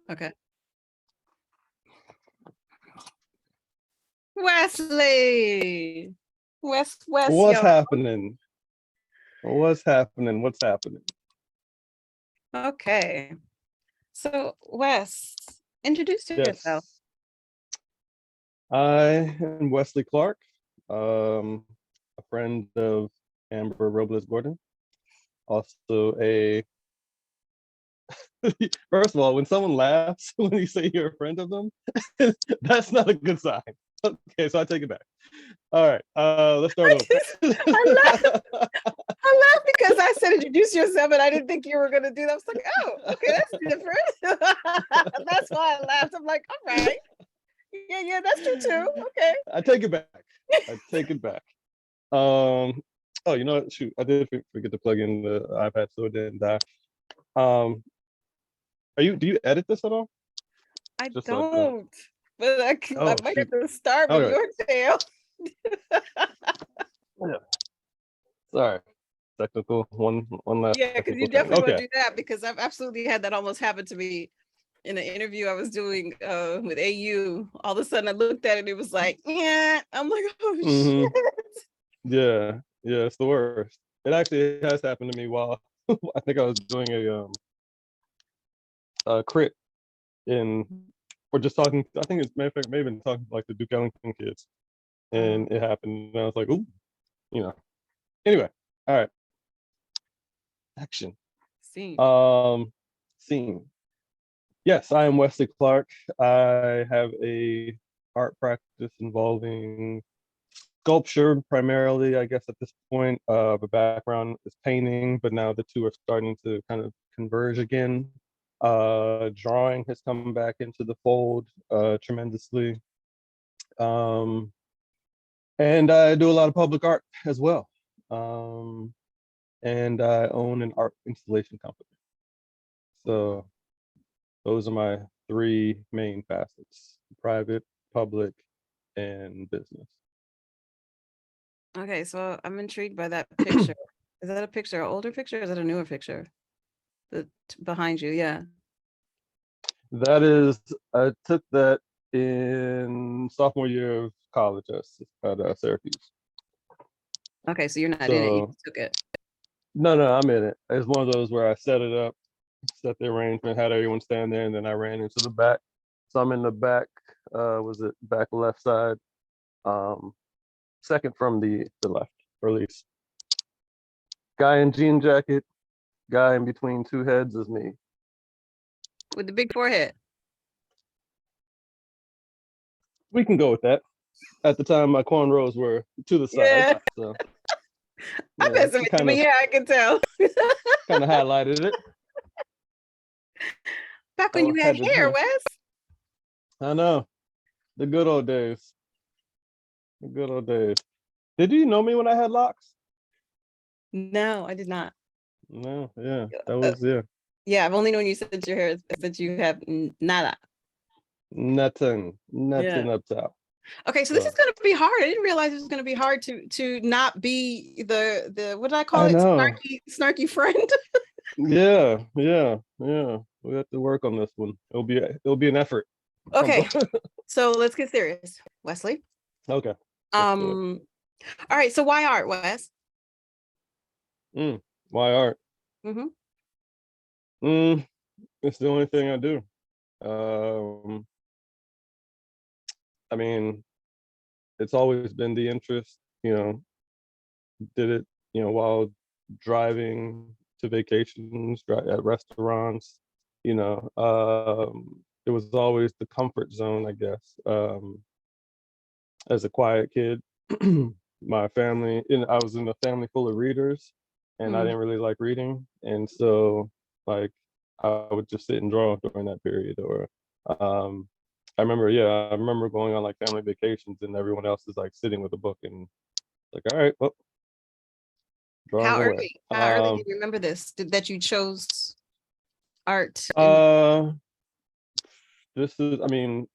Okay. Wesley. What's Yo. happening? What's happening? What's happening? Okay. So, Wes, introduce yourself. Yes. I am Wesley Clark, a friend of Amber Robles-Gordon. Also a first of all, when someone laughs when you say you're a friend of them, that's not a good sign. Okay, so I take it back. All right, let's start over. I laughed. I laughed because I said introduce yourself, and I didn't think you were gonna do that. I was like, oh, okay, that's different. That's why I laughed. I'm like, all right, yeah, that's true too. Okay. I take it back. I take it back. Oh, you know what? Shoot, I did forget to plug in the iPad so it didn't die. Um, do you edit this at all? I Just so I know. don't, but I Oh might have shoot. to start with Okay. your tale. Yeah. Sorry. Technical one last Yeah, because you technical thing. definitely want Okay. to do that because I've absolutely had that almost happen to me in an interview I was doing with AU. All of a sudden I looked at it and it was like, yeah. I'm like, oh hmm shit. Yeah. Yeah, it's the worst. It actually has happened to me while I think I was doing a crit in or just talking. I think it's matter of fact maybe talking to, like the Duke Ellington kids, and it happened. And I was like, ooh, you know. Anyway, all right. Action. See. Um, Scene. Yes, I am Wesley Clark. I have a art practice involving sculpture primarily, I guess at this point. The background is painting, but now the two are starting to kind of converge again. Drawing has come back into the fold tremendously. Um, and I do a lot of public art as well. Um, and I own an art installation company. So those are my three main facets: private, public, and business. Okay, so I'm intrigued by that picture. Is that a picture, an older picture, or is that a newer picture? The behind you, yeah. That is, I took that in sophomore year of college at Syracuse. Okay, so you're not in it, you So just took it. no, I'm in it. It's one of those where I set it up, set the arrangement, had everyone stand there, and then I ran into the back. So I'm in the back. Was it back left side? Um, Second from the left, or at least. Guy in jean jacket, guy in between two heads is me. With the big forehead. We can go with that. At the time, my cornrows were to the side, Yeah. so I'm yeah, messing with you, kind but of yeah, I can tell. highlighted it. Back when I you had had to hair, do. Wes. I know the good old days. The good old days. Did you know me when I had locks? No, I did not. No, yeah, that Uh, was yeah. yeah, I've only known you since your hair since you have nada. Nothing Yeah. up top. Okay, so this is So gonna be hard. I didn't realize it was gonna be hard to not be the what did I call I it? know. Snarky friend. Yeah. We have to work on this one. It'll be an effort. Okay, so let's get serious, Wesley. Okay, let's do it. Um, all right, so why art, Wes? Why art? Mm-hmm. Mm, it's the only thing I do. Um, I mean, it's always been the interest. Did it, while driving to vacations, at restaurants. It was always the comfort zone, I guess. As a quiet kid, my family, I was in a family full of readers, and I Mm. didn't really like reading, and so like I would just sit and draw during that period. Or um, I remember going on like family vacations, and everyone else is like sitting with a book and like, all right, well, drawing How away. early? How early do you remember this? That you chose art and Uh, this is, I mean,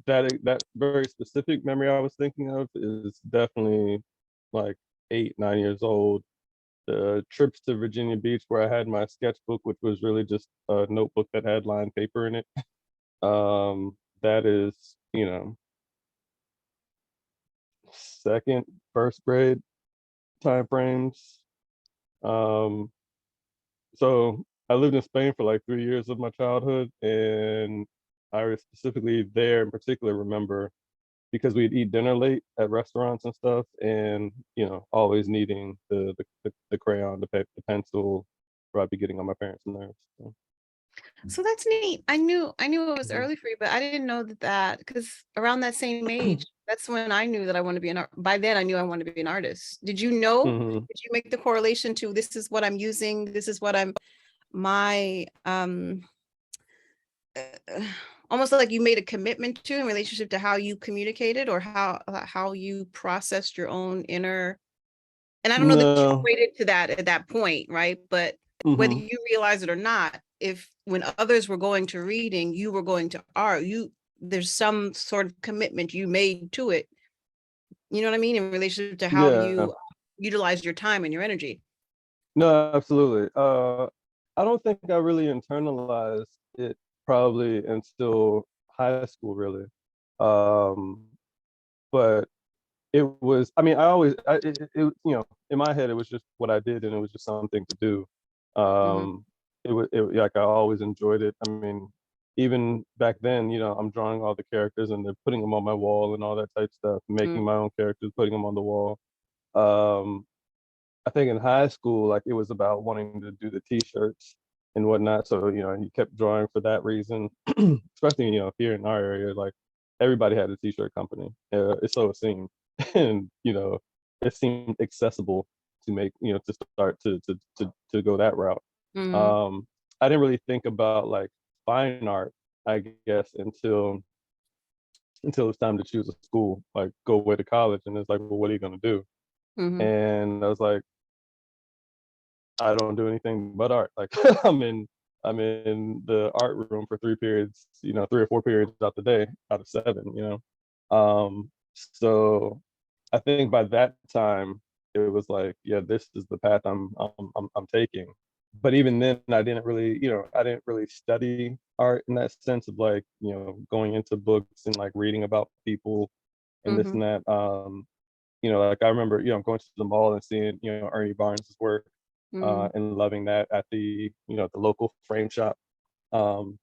that very specific memory I was thinking of is definitely like 8, 9 years old. The trips to Virginia Beach where I had my sketchbook, which was really just a notebook that had lined paper in it. That is, second, first grade time frames. Um, so I lived in Spain for like 3 years of my childhood, and I specifically there in particular remember because we'd eat dinner late at restaurants and stuff, and always needing the crayon, the pencil, or I'd be getting on my parents' nerves. So. So that's neat. I knew it was Mhm. early for you, but I didn't know that because around that same age, that's when I knew that I wanted to be an art. By then, I knew I wanted to be an artist. Did you know? Mhm. Did you make the correlation to this is what I'm using? This is what I'm my uh, almost like you made a commitment to in relationship to how you communicated or how you processed your own inner. And I don't know that you No. equated to that at that point, right? But whether Mhm. you realize it or not, if when others were going to reading, you were going to art, there's some sort of commitment you made to it. You know what I mean? In relationship to how Yeah. you utilize your time and your energy. No, absolutely. I don't think I really internalized it probably until high school, really. Um, but it was, I mean, in my head, it was just what I did, and it was just something to do. Hmm. Like I always enjoyed it. I mean, even back then, I'm drawing all the characters and they're putting them on my wall and all that type stuff, making my own characters, putting them on the wall. Um, I think in high school, like it was about wanting to do the t-shirts and whatnot. So, and you kept drawing for that reason, especially, here in our area, like everybody had a t-shirt company. So it seemed, and, it seemed accessible to make, to start to go that route. Hmm. Um, I didn't really think about like fine art, I guess, until it's time to choose a school, like go away to college. And it's like, well, what are you going to do? Hmm. And I was like, I don't do anything but art. Like I'm in the art room for 3 periods, 3 or 4 periods out the day out of 7. So I think by that time it was like, yeah, this is the path I'm taking. But even then I didn't really study art in that sense of like, going into books and like reading about people and this Hmm. and that. Like I remember, going to the mall and seeing, Ernie Barnes's work, Hmm. and loving that at the local frame shop. Um,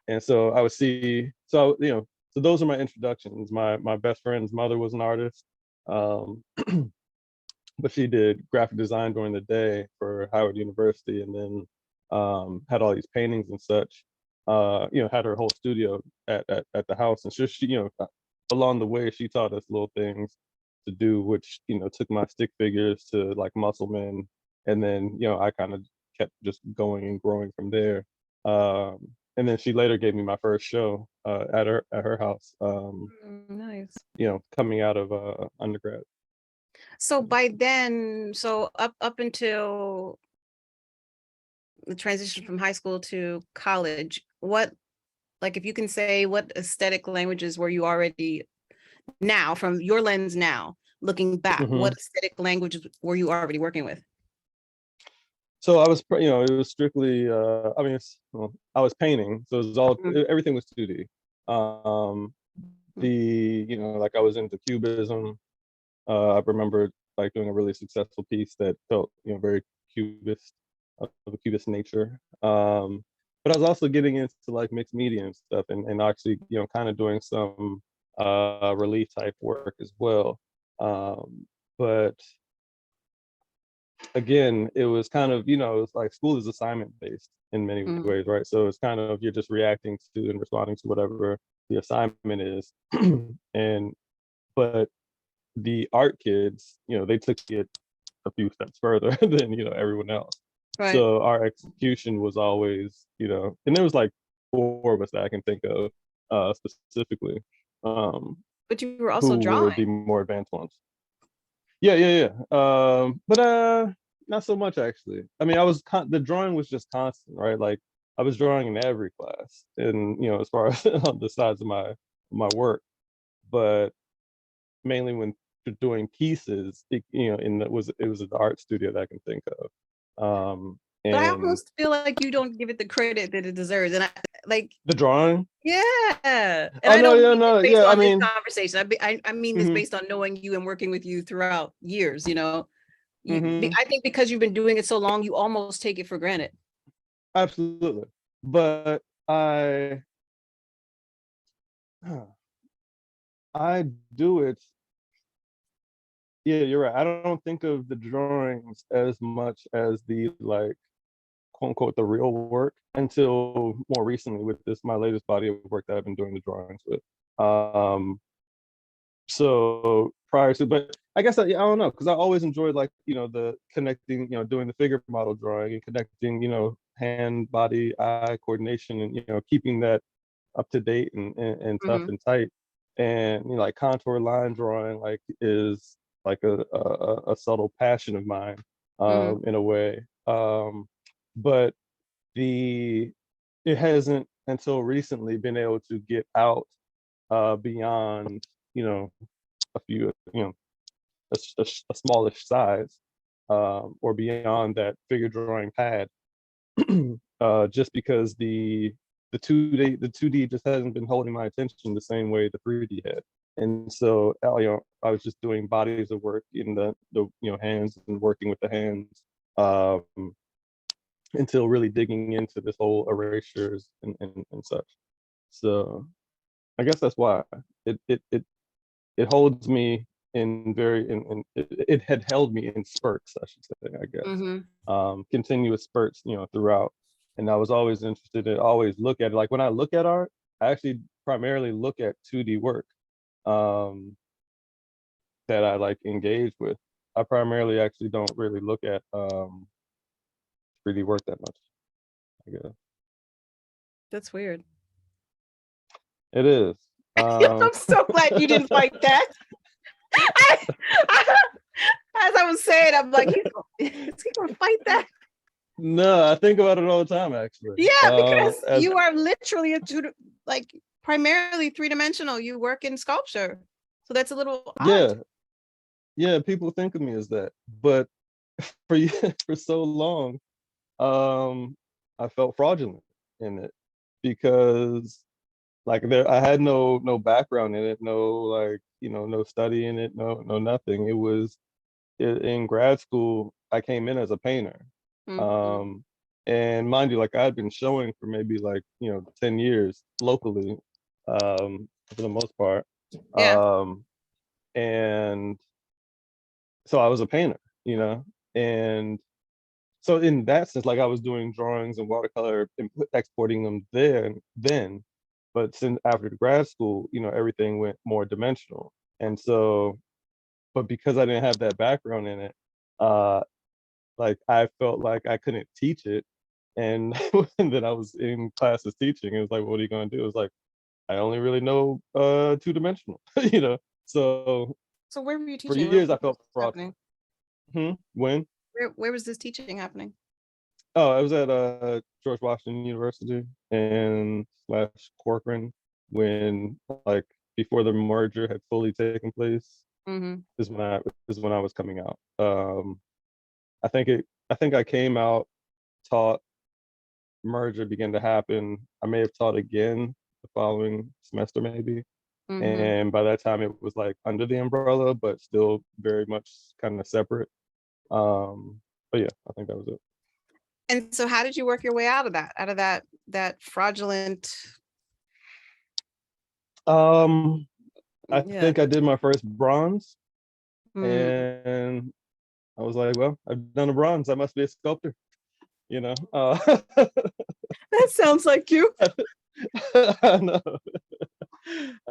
and so I would see, so those are my introductions. My best friend's mother was an artist, um, but she did graphic design during the day for Howard University, and then had all these paintings and such. Had her whole studio at the house, and she along the way she taught us little things to do, which took my stick figures to like muscle men, and then I kind of kept just going and growing from there. And then she later gave me my first show at her house. Nice. Coming out of undergrad. So by then, so up until the transition from high school to college, what, like, if you can say, what aesthetic languages were you already, now from your lens, now looking back, what Hmm. aesthetic languages were you already working with? So I was, it was strictly, I mean, well, I was painting, so it was all, Mhm. everything was 2D. Um, like I was into cubism. I remember like doing a really successful piece that felt, very cubist, of a cubist nature. But I was also getting into like mixed media and stuff, and actually, kind of doing some relief type work as well. But again, it was kind of, it's like school is assignment based in many Mhm. ways, right? So it's kind of you're just reacting to and responding to whatever the assignment is. And but the art kids, they took it a few steps further than, everyone else. Right. So our execution was always, and there was like 4 of us that I can think of specifically, um, But you were also who were drawing. the more advanced ones. Yeah, yeah, yeah. But not so much actually. I mean, the drawing was just constant, right? Like I was drawing in every class, and as far as on the sides of my work, but mainly when doing pieces, it was the art studio that I can think of. But I And almost feel like you don't give it the credit that it deserves. And I like, the drawing. yeah. And Oh I no, don't yeah, mean no, this based yeah. I on this mean, conversation. I mean this hmm based on knowing you and working with you throughout years, you know. hmm I think because you've been doing it so long, you almost take it for granted. absolutely. But I do it. Yeah, you're right. I don't think of the drawings as much as the like quote unquote the real work until more recently with this my latest body of work that I've been doing the drawings with. Um, so prior to, but I guess I don't know because I always enjoyed like the connecting, doing the figure model drawing and connecting, hand, body, eye coordination, and keeping that up to date and tough Mhm, and tight. And like contour line drawing like is like a subtle passion of mine mhm, in a way. But the it hasn't until recently been able to get out beyond you know a few a smallish size or beyond that figure drawing pad just because the 2D just hasn't been holding my attention the same way the 3D had. And so I was just doing bodies of work in the hands and working with the hands um, until really digging into this whole erasures and such. So I guess that's why it holds me in very it had held me in spurts, I should say, I guess. mhm. Continuous spurts, throughout. And I was always interested in always look at it. Like when I look at art, I actually primarily look at 2D work um that I like engage with. I primarily actually don't really look at 3D work that much, I guess. That's weird. It is. I'm so glad you didn't fight that. I, as I was saying, I'm like, is he gonna fight that? No, I think about it all the time actually. Yeah, because As you are literally like primarily three-dimensional. You work in sculpture. So that's a little odd. yeah, yeah, people think of me as that. But for for so long, I felt fraudulent in it because like I had no background in it, no like no study in it, no nothing. It was in grad school. I came in as a painter, Mhm. um, and mind you, like I had been showing for maybe like 10 years locally, for the most part, Yeah. um, and so I was a painter, and so in that sense, like I was doing drawings and watercolor and exporting them there and then, but since after the grad school, everything went more dimensional. And so, but because I didn't have that background in it, uh, like I felt like I couldn't teach it. And and then I was in classes teaching. It was like, what are you gonna do? It was like, I only really know two-dimensional, you know. So So where were you for teaching? Where years I was felt this fraud. happening? When? Where was this teaching happening? Oh, I was at George Washington University and slash Corcoran when like before the merger had fully taken place Mm-hmm. is when I was coming out. I think I came out, taught, merger began to happen. I may have taught again the following semester maybe. Mm-hmm. And by that time it was like under the umbrella, but still very much kind of separate. But yeah, I think that was it. And so how did you work your way out of that? Out of that fraudulent, Um, I yeah. think I did my first bronze Mm. and I was like, well, I've done a bronze. I must be a sculptor, you know. That sounds like you. I know.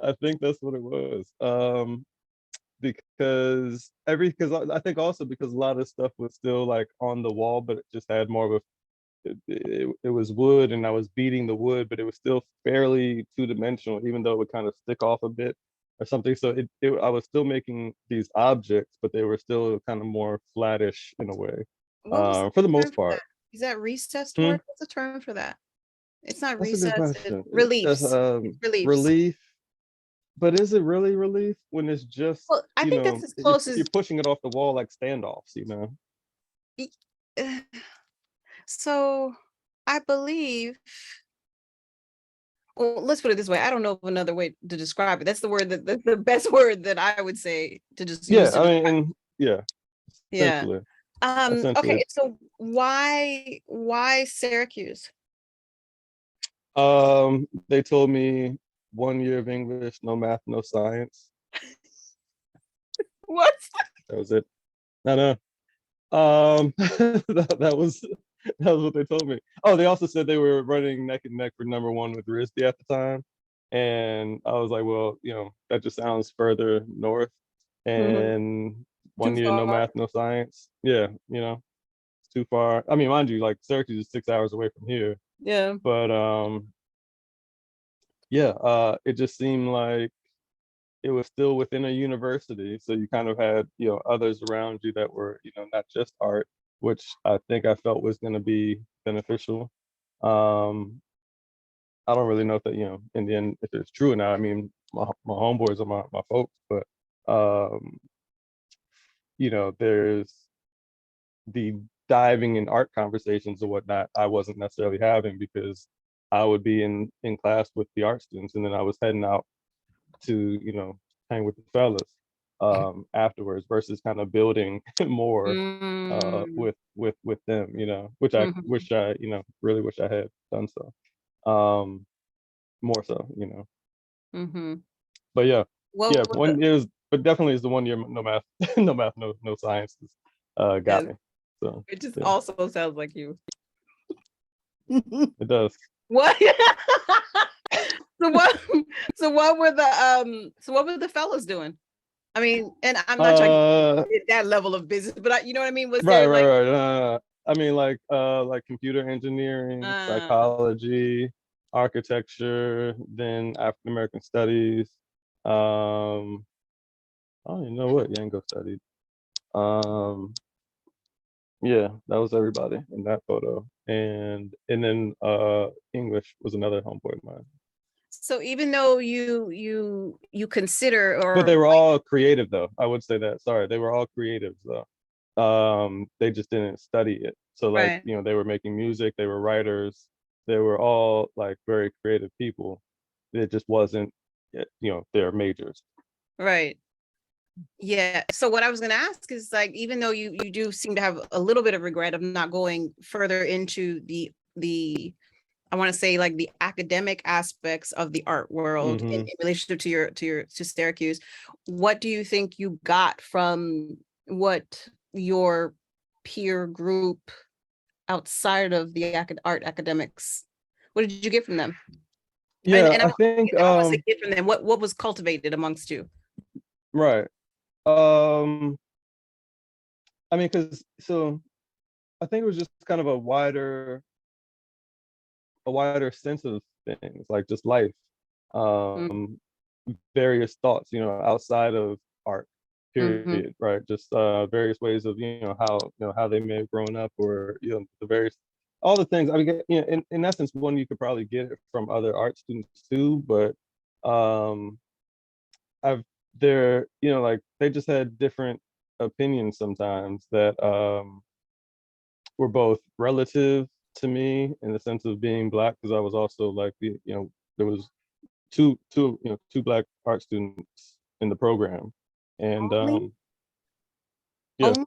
I think that's what it was. Because I think also because a lot of stuff was still like on the wall, but it just had more of it was wood and I was beating the wood, but it was still fairly two-dimensional, even though it would kind of stick off a bit or something. So I was still making these objects, but they were still kind of more flattish in a way, What was the for the term most for that? part. Is that recessed Hmm, work? What's the term for that? It's not that's a good recessed, question. That's reliefs. It's reliefs. relief, but is it really relief when it's just, Well, I think that's as you're, close you're as pushing it off the wall like standoffs, you know? y- So I believe, well, let's put it this way. I don't know of another way to describe it. That's the word that's the best word that I would say to just Yeah, use to I mean, describe. yeah, Yeah. essentially, Okay. essentially. So why Syracuse? They told me 1 year of English, no math, no science. What? That was it. I know. That was what they told me. Oh, they also said they were running neck and neck for number one with RISD at the time, and I was like, well, that just sounds further north, Mhm. and Too 1 year, no far. math, no science. Yeah, it's too far. I mean, mind you, like Syracuse is 6 hours away from here, Yeah. but yeah, it just seemed like it was still within a university, so you kind of had others around you that were not just art, which I think I felt was going to be beneficial. um I don't really know if that in the end if it's true or not. I mean, my homeboys are my folks, but um there's the diving in art conversations and whatnot I wasn't necessarily having, because I would be in class with the art students, and then I was heading out to hang with the fellas afterwards, versus kind of building more Mm, with them, which I mhm, wish I really wish I had done so, more so, mhm. but yeah, What yeah, was the, one is, but definitely is the 1 year, no math, no math, no sciences, got yes, me. So it just yeah, also sounds like you. it does. What? So what so what were the fellows doing? I mean, and I'm not trying to uh get that level of business, but you know what I mean? Was right, there like right, right. I mean, like computer engineering, uh psychology, architecture, then African American studies. I don't even know what Yango studied. Um, yeah, that was everybody in that photo, and then English was another homeboy of mine. so even though you consider But or they were all creative, though. I would say that. Sorry, they were all creatives, though. They just didn't study it. So like, right, they were making music, they were writers, they were all like very creative people. It just wasn't, their majors. right. Yeah. So what I was going to ask is like, even though you do seem to have a little bit of regret of not going further into the I want to say like the academic aspects of the art world Hmm. in relationship to to Syracuse, what do you think you got from what your peer group outside of the art academics? What did you get from them? Yeah, And I think I don't want to say get from them. What was cultivated amongst you? right. Um, I mean, because so I think it was just kind of a wider sense of things, like just life, Mm, um, various thoughts, outside of art, mhm, period, right? Just various ways of, how they may have grown up, or, the various, all the things. I mean, in essence, one, you could probably get it from other art students too, but um, I've, like they just had different opinions sometimes that were both relative to me in the sense of being black, because I was also like there was two black art students in the program, and only yeah, only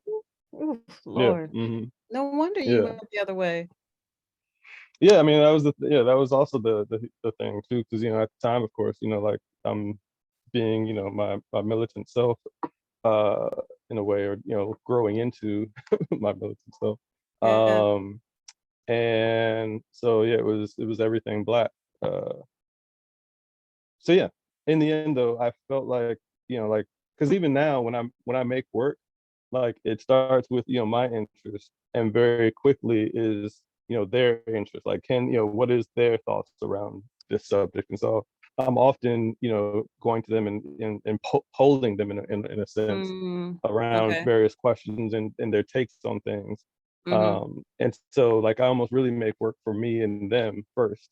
Oof, yeah, Lord, hmm, no wonder you yeah, went the other way. yeah. I mean, that was also the thing too, because at the time, of course, like I'm being my militant self, uh in a way, or growing into my militant self, Yeah. um and so yeah, it was everything black. uh so yeah, in the end though, I felt like, like, because even now when I make work, like it starts with my interest, and very quickly is their interest, like what is their thoughts around this subject. And so I'm often going to them, and polling them in a sense Mm, around okay. various questions, and their takes on things. Mm-hmm. And so like I almost really make work for me and them first,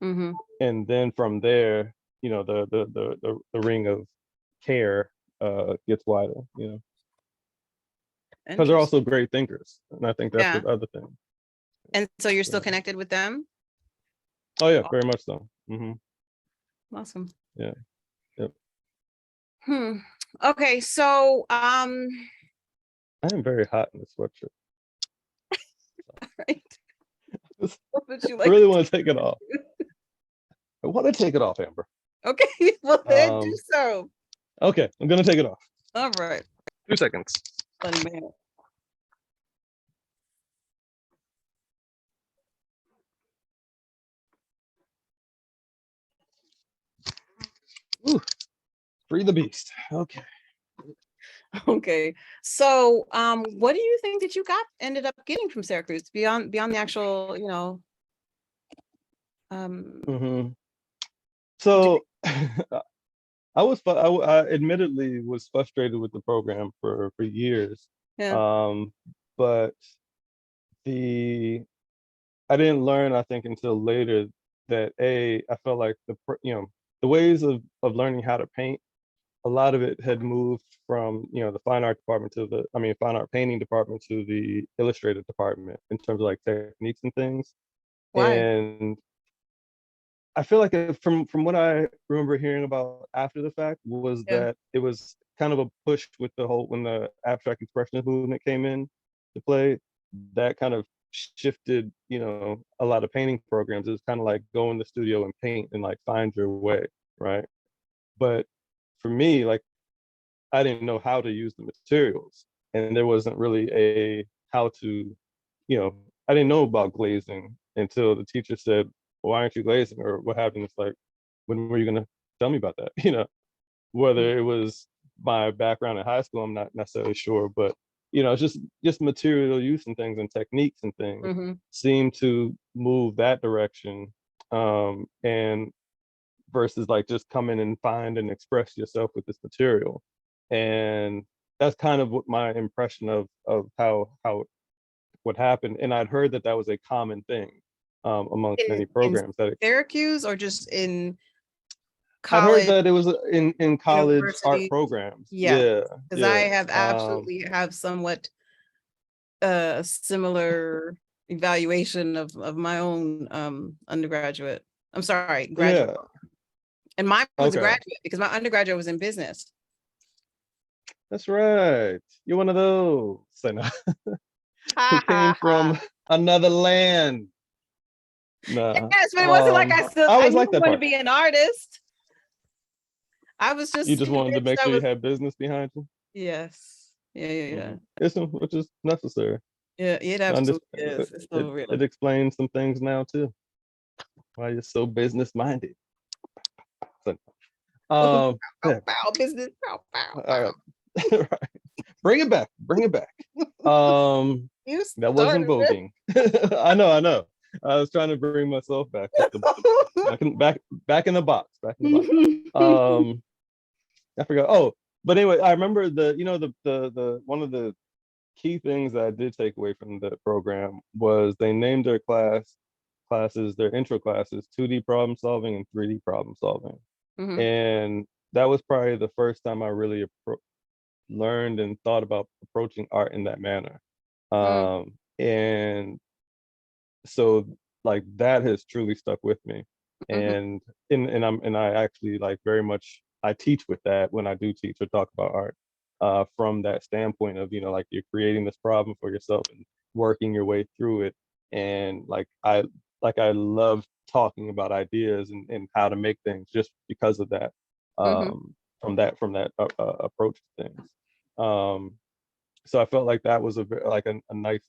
Mm-hmm. and then from there, the ring of care gets wider, because they're Interesting. also great thinkers, and I think that's Yeah. the other thing. And so you're still connected with them? Oh yeah, very much so. Awesome. Yeah. Yep. Okay, so I am very hot in this sweatshirt. right. What would you I like really to want to take it off. I want to take it off, Amber. Okay, well then do so. Okay, I'm gonna take it off. All right. 2 seconds. Funny man. Ooh, free the beast. Okay. Okay, so what do you think that you ended up getting from Syracuse beyond the actual, So I admittedly was frustrated with the program for years. Yeah. But I didn't learn, I think, until later that I felt like the ways of learning how to paint, a lot of it had moved from the fine art department to fine art painting department to the illustrative department in terms of like techniques and things. Why? And I feel like from what I remember hearing about after the fact was Yeah. that it was kind of a push with when the abstract expressionist movement came in to play, that kind of shifted, a lot of painting programs. It was kind of like go in the studio and paint and like find your way, right? But for me, like I didn't know how to use the materials, and there wasn't really a how to, I didn't know about glazing until the teacher said, "Why aren't you glazing?" Or what happened. It's like, when were you gonna tell me about that? Whether it was my background in high school, I'm not necessarily sure, but just material use and things and techniques and things seem to move that direction, and versus like just come in and find and express yourself with this material. And that's kind of what my impression of how what happened. And I'd heard that that was a common thing amongst many In programs. That Syracuse or just in I'd heard college, that it was in college art university? programs. Yeah, Yeah, because I yeah. have absolutely have somewhat similar evaluation of my own undergraduate. I'm sorry, graduate. Yeah. And mine was a Okay. graduate because my undergraduate was in business. That's right. You're one of those. I know. Who Ha came ha ha. from another land. Nah. Yes, but it wasn't like I I always knew like I that wanted to part. be an artist. I was You just just wanted to convinced make I sure you was. had business behind you. Yes. Yeah. Which is necessary. Yeah, it Under, absolutely is. It's so real. it explains some things now too. Why you're so business minded. So, Bow, yeah. bow, business. Bow, bow, All bow. right. Right. Bring it back. Bring it back. You That wasn't started voguing. I know. I was trying to bring myself back with the back in the box. Back in the box. it. I forgot. Oh, but anyway, I remember the one of the key things that I did take away from the program was they named their their intro classes, 2D problem solving and 3D problem solving. And that was probably the first time I really learned and thought about approaching art in that manner. And so like that has truly stuck with me. And I actually like very much I teach with that when I do teach or talk about art, from that standpoint of, like you're creating this problem for yourself and working your way through it. And I love talking about ideas and how to make things just because of that, from that approach to things. So I felt like that was a nice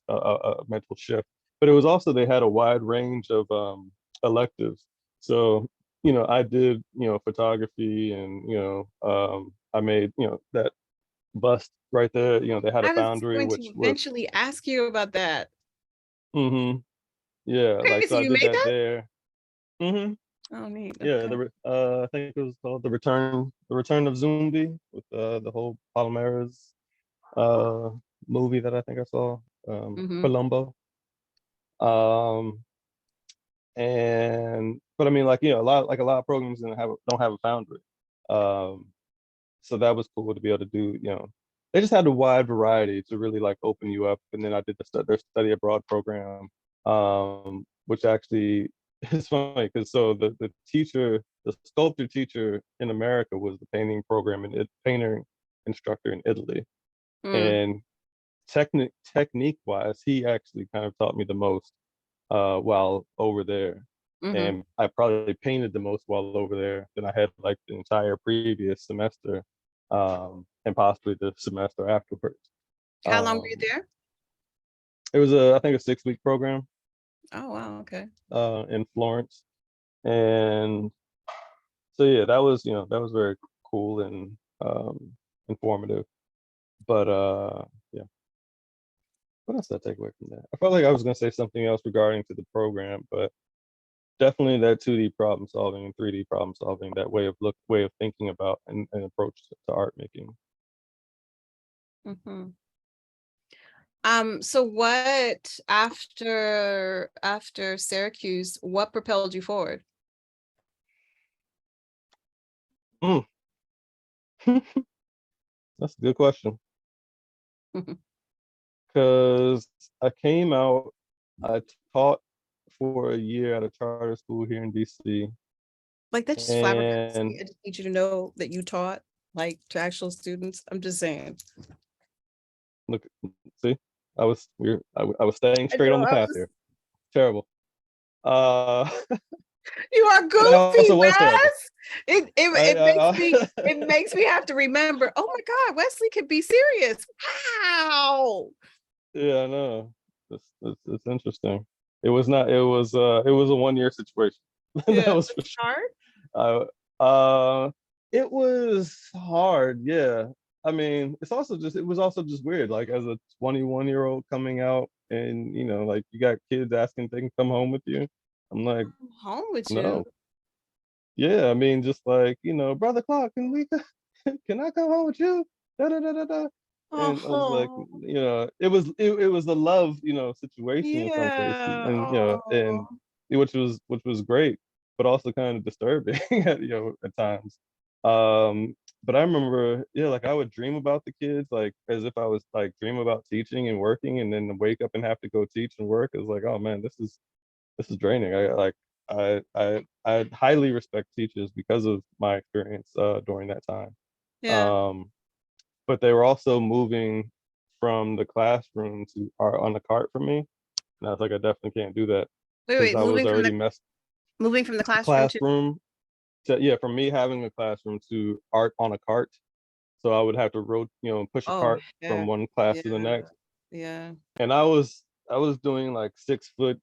mental shift. But it was also they had a wide range of electives. So I did photography, and I made that bust right there. They had a I was foundry going to which was eventually ask you about that. yeah, like Okay, so so I you did made that that? there. hmm Oh, neat. Yeah, Okay. I think it was called the return of Zumbi with the whole Palomares uh movie that I think I saw, Columbo. Um and but I mean, like, a lot of programs don't have a foundry. Um so that was cool to be able to do, they just had a wide variety to really like open you up. And then I did their study abroad program, which actually is funny because so the teacher, the sculpture teacher in America was the painting program and painter instructor in Italy. Mm, And technique wise, he actually kind of taught me the most while over there. mm-hmm. And I probably painted the most while over there than I had like the entire previous semester, and possibly the semester afterwards. How long were you Um, there? it was I think a 6 week program Oh, wow. Okay. in Florence. And so yeah, that was, that was very cool and informative. But yeah, what else did I take away from that? I felt like I was gonna say something else regarding to the program, but definitely that 2D problem solving and 3D problem solving, that way of thinking about and approach to art making. Mm-hmm. So what after Syracuse, what propelled you forward? Mm, that's a good question. Because I came out, I taught for a year at a charter school here in DC. Like that just flabbergasted me. And I just need you to know that you taught like to actual students. I'm just saying. look, see, I was staying I straight on know. the I path was. here. Terrible. Uh, You are but I goofy, also was terrible. Wes. It it I, it makes me I it makes me have to remember. Oh my God, Wesley can be serious. Wow. yeah, I know. It's interesting. It was not. It was a 1 year situation. That Yeah. was Was for it hard? sure. It was hard. Yeah. I mean, it was also just weird. Like as a 21-year-old coming out, and like you got kids asking if they can come home with you. I'm like, I'm home with you. no. Yeah. I mean, just like brother Clark, can we? Can I come home with you? Da da da da da. And I was like, Oh, it was a love, situation in some cases, yeah. and Oh, which was great, but also kind of disturbing at times. But I remember, yeah, like I would dream about the kids, like as if I was like dream about teaching and working, and then wake up and have to go teach and work. It's like, oh man, this is draining. I highly respect teachers because of my experience during that time. yeah. Um, but they were also moving from the classroom to art on the cart for me. And I was like, I definitely can't do that Wait, because wait. I was already messed Moving from the the classroom to. classroom to, yeah, from me having a classroom to art on a cart. So I would have to push a Oh, cart from heck. one class to the Yeah. next. Yeah. And I was doing like 6 foot,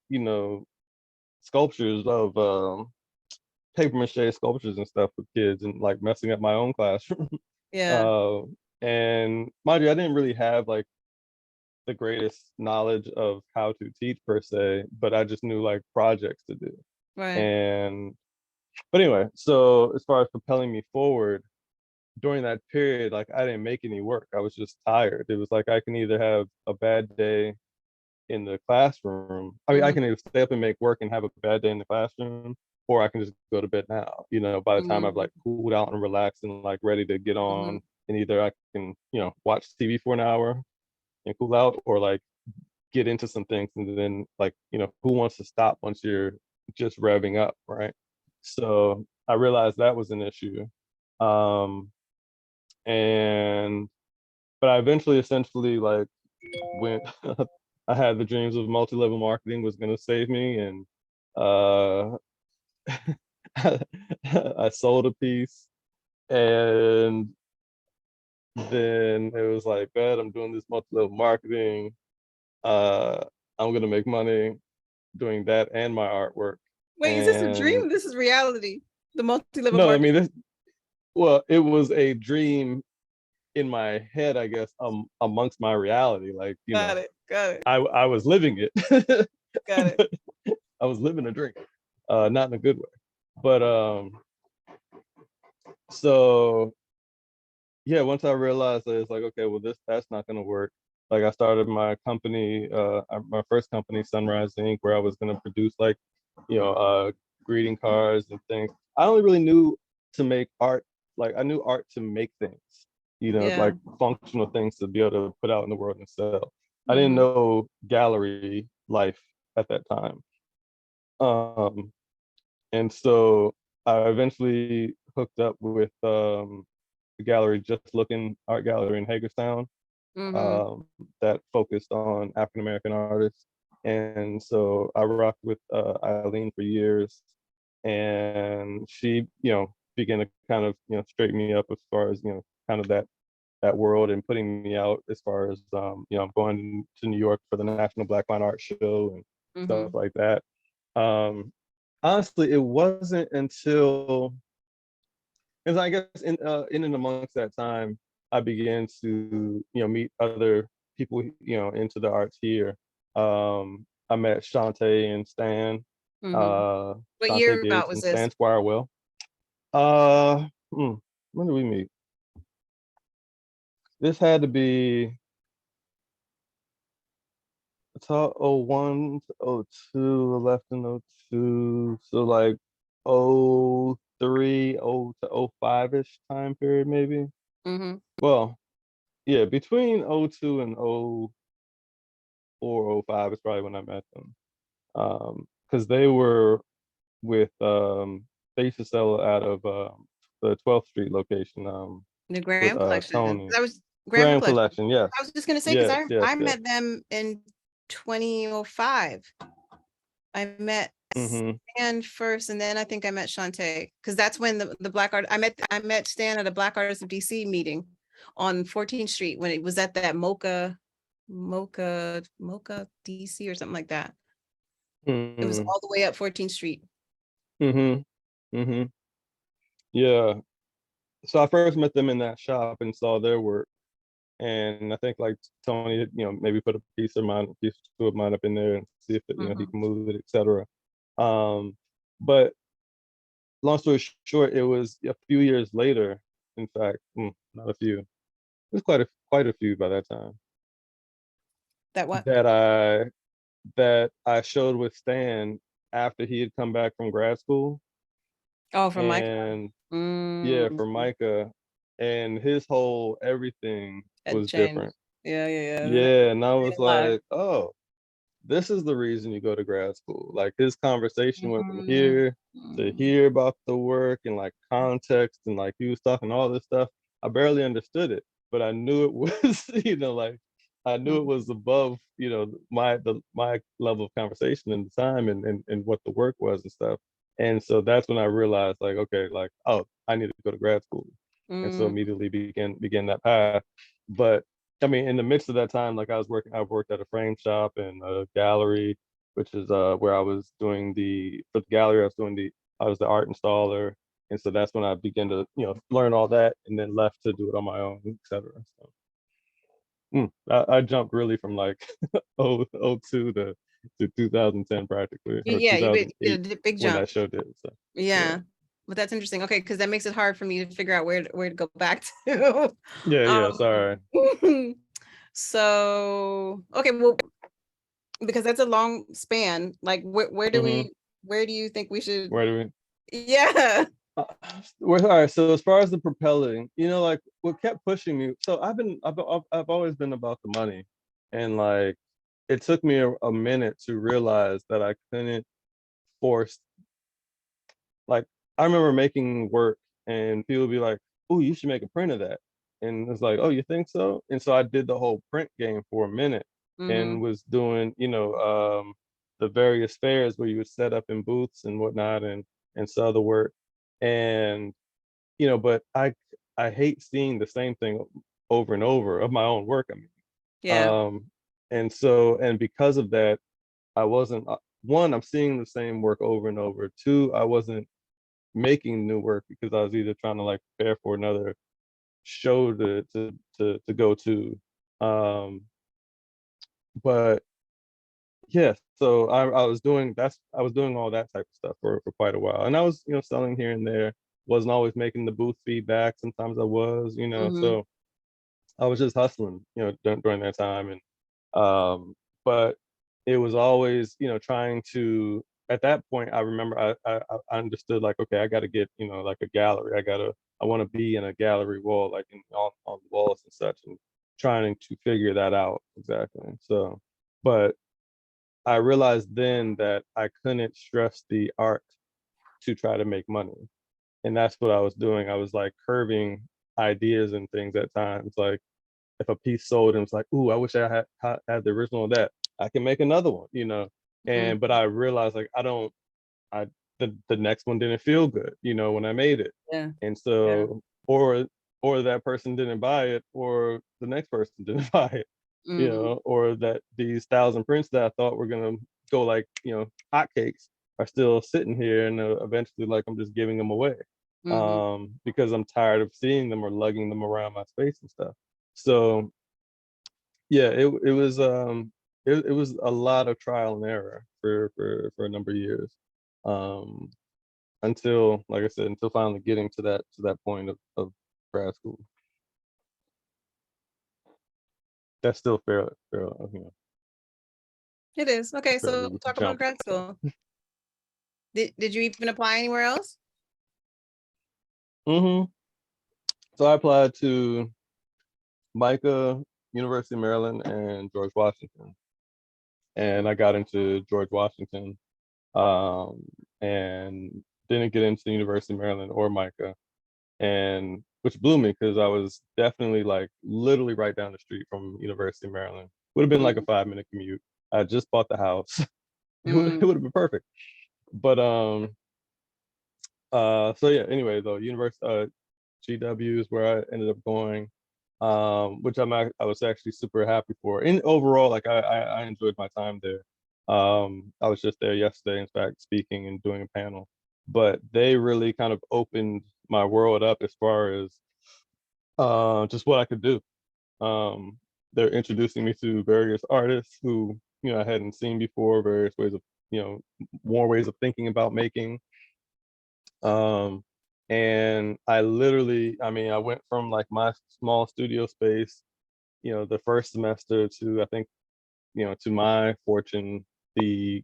sculptures of paper mache sculptures and stuff with kids and like messing up my own classroom. Yeah. uh, and mind you, I didn't really have like the greatest knowledge of how to teach per se, but I just knew like projects to do. Right. And but anyway, so as far as propelling me forward during that period, like I didn't make any work. I was just tired. It was like I can either have a bad day in the classroom. I mean, I Mm-hmm. can either stay up and make work and have a bad day in the classroom, or I can just go to bed now. By the time I've Mm-hmm. like cooled out and relaxed and like ready to get Mm-hmm. on, and either I can, watch TV for an hour and cool out, or like get into some things, and then like, who wants to stop once you're just revving up, right? So I realized that was an issue. Um, and but I eventually essentially like went I had the dreams of multi-level marketing was going to save me, and uh I sold a piece, and then it was like, bet I'm doing this multi-level marketing. uh I'm going to make money doing that and my artwork. Wait, is this a And dream? This is reality. The multi-level no, I market. mean this, well, it was a dream in my head, I guess, amongst my reality. Like, Got it. Got it. I was living it. Got it. I was living a dream, not in a good way. But so yeah, once I realized that, it's like, okay, well, that's not gonna work. Like I started my company, my first company, Sunrise Inc., where I was gonna produce like, greeting cards and things. I only really knew to make art, like I knew art to make things, Yeah. like functional things to be able to put out in the world and sell. I didn't Mm-hmm. know gallery life, at that time. Um, and so I eventually hooked up with the gallery Just Looking Art Gallery in Hagerstown, Mm-hmm. um, that focused on African American artists. And so I rocked with Eileen for years, and she, began to kind of, straighten me up as far as, kind of that world, and putting me out as far as, I'm going to New York for the National Black Fine Art Show and stuff Mm-hmm. like that. Um, Honestly, it wasn't until, because I guess in and amongst that time, I began to, meet other people, into the arts here. I met Shantae and Stan, Mm-hmm. uh, What Shantae year about Gates was and this? Stan Squirewell. Uh, when did we meet? This had to be, it's all 01 to 02, left in 02. So like 03, 0 to 05-ish time period, maybe. Mm-hmm. Well, yeah, between 02 and 04, 05 is probably when I met them. Because they were with, they used to sell out of the 12th Street location, The with Graham collection. Tony. That was Graham Graham collection. Collection, yes. I was just gonna say because Yes, I yes, I yes. met them in 2005. I met Mm-hmm. Stan first, and then I think I met Shantae because that's when the Black Art. I met Stan at a Black Artists of DC meeting on 14th Street when it was at that Mocha DC or something like that. It was Mm-hmm. all the way up 14th Street. Mm-hmm. Mm-hmm. Yeah. So I first met them in that shop and saw their work. And I think like Tony, maybe put a piece or two of mine up in there and see if he Mhm. can move it, etc. But long story short, it was a few years later. In fact, not a few. It was quite a few by that time That what? that I showed with Stan after he had come back from grad school, Oh, from Mike. and yeah, Mm, for Micah, and his whole everything had was changed. different. Yeah, yeah, yeah. Yeah, and I was Alive. like, oh, this is the reason you go to grad school. Like his conversation went from Mm, here to here about the work and like context, and like he was talking all this stuff. I barely understood it, but I knew it was, like I knew it was above, my level of conversation and the time, and what the work was and stuff. And so that's when I realized, like, okay, like, oh, I need to go to grad school. And so mm, immediately began that path. But I mean, in the midst of that time, like I've worked at a frame shop and a gallery, which is where I was doing for the gallery, I was the art installer. And so that's when I began to, learn all that, and then left to do it on my own, etc. So I jumped really from like 02 to 2010 practically, or yeah, you did 2008 a big when jump. that show did. So yeah. Yeah. But that's interesting. Okay, because that makes it hard for me to figure out where to go back to. Yeah, yeah, sorry. So okay, well, because that's a long span. Like hmm where do you think we should? Where do we Yeah. Uh, well, all right. So as far as the propelling, like what kept pushing me. So I've always been about the money, and like it took me a minute to realize that I couldn't force. Like I remember making work, and people would be like, "Oh, you should make a print of that," and it's like, "Oh, you think so?" And so I did the whole print game for a minute, Mm-hmm. and was doing, the various fairs where you would set up in booths and whatnot, and sell the work, and but I hate seeing the same thing over and over of my own work. I mean, Yeah. um, and because of that, I wasn't, one, I'm seeing the same work over and over. Two, I wasn't making new work because I was either trying to like prepare for another show to go to. Um, but yeah, so I was doing all that type of stuff for quite a while. And I was, selling here and there, wasn't always making the booth feedback. Sometimes I was, Mm-hmm. so I was just hustling, during that time. And but it was always, trying to, at that point, I remember I understood, like, okay, I gotta get, like a gallery. I want to be in a gallery wall, like on the walls and such, and trying to figure that out exactly. So, but I realized then that I couldn't stress the art to try to make money. And that's what I was doing. I was like curving ideas and things at times. Like if a piece sold and it's like, ooh, I wish I had the original of that. I can make another one, you know. Mm, And but I realized like I the next one didn't feel good, you know, when I made it. yeah. And Yeah. so or that person didn't buy it, or the next person didn't buy it, you Hmm. know, or that these 1,000 prints that I thought were gonna go like, you know, hotcakes are still sitting here, and eventually like I'm just giving them away Hmm. because I'm tired of seeing them or lugging them around my space and stuff. So yeah, it was it was a lot of trial and error for a number of years. Um until, like I said, until finally getting to that point of grad school. That's still fairly, you know, It is. Okay, so fairly talk about jump. grad So school. Did you even apply anywhere else? hmm so I applied to Micah, University of Maryland, and George Washington, and I got into George Washington, um, and didn't get into the University of Maryland or Micah, and which blew me because I was definitely like literally right down the street from University of Maryland. Would have been like a Mm, 5 minute commute. I just bought the house. It mm, would have been perfect. But so yeah, anyway though, University GW is where I ended up going. Which I was actually super happy for. And overall, like I enjoyed my time there. I was just there yesterday, in fact, speaking and doing a panel. But they really kind of opened my world up as far as just what I could do. They're introducing me to various artists who, you know, I hadn't seen before, various ways of, you know, more ways of thinking about making. Um, and I literally, I mean, I went from like my small studio space, you know, the first semester to, I think, you know, to my fortune, the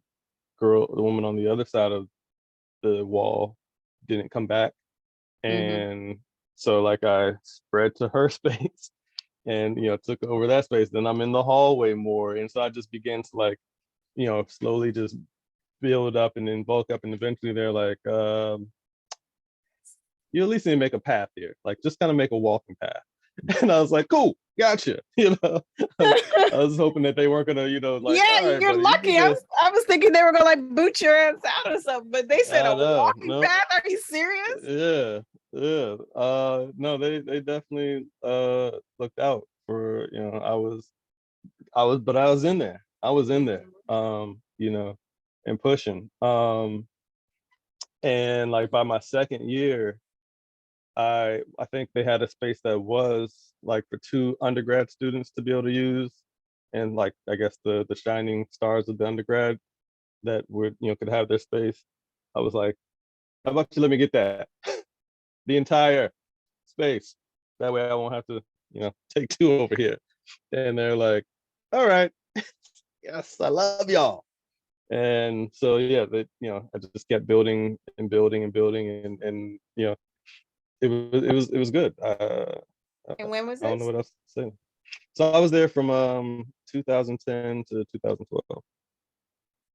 the woman on the other side of the wall didn't come back. mm-hmm. And so like I spread to her space and, you know, took over that space. Then I'm in the hallway more. And so I just began to like, you know, slowly just build up and then bulk up. And eventually they're like, you at least need to make a path here. Like just kind of make a walking path. And I was like, cool, gotcha. You know, I was hoping that they weren't gonna, you know, like, Yeah, all right, you're buddy, you can lucky. just, I was thinking they were gonna like boot your ass out or something, but they said a I know, walking no, path. Are you serious? yeah, yeah. No, they definitely looked out for, you know, but I was in there. I was in there, you know, and pushing. And like by my second year, I think they had a space that was like for two undergrad students to be able to use, and like I guess the shining stars of the undergrad that would, you know, could have their space. I was like, how about you let me get that the entire space? That way I won't have to, you know, take two over here. And they're like, all right, yes, I love y'all. And so yeah, that, you know, I just kept building and building and building, and you know, it was good. And when was I don't know this? what else to say. So I was there from 2010 to 2012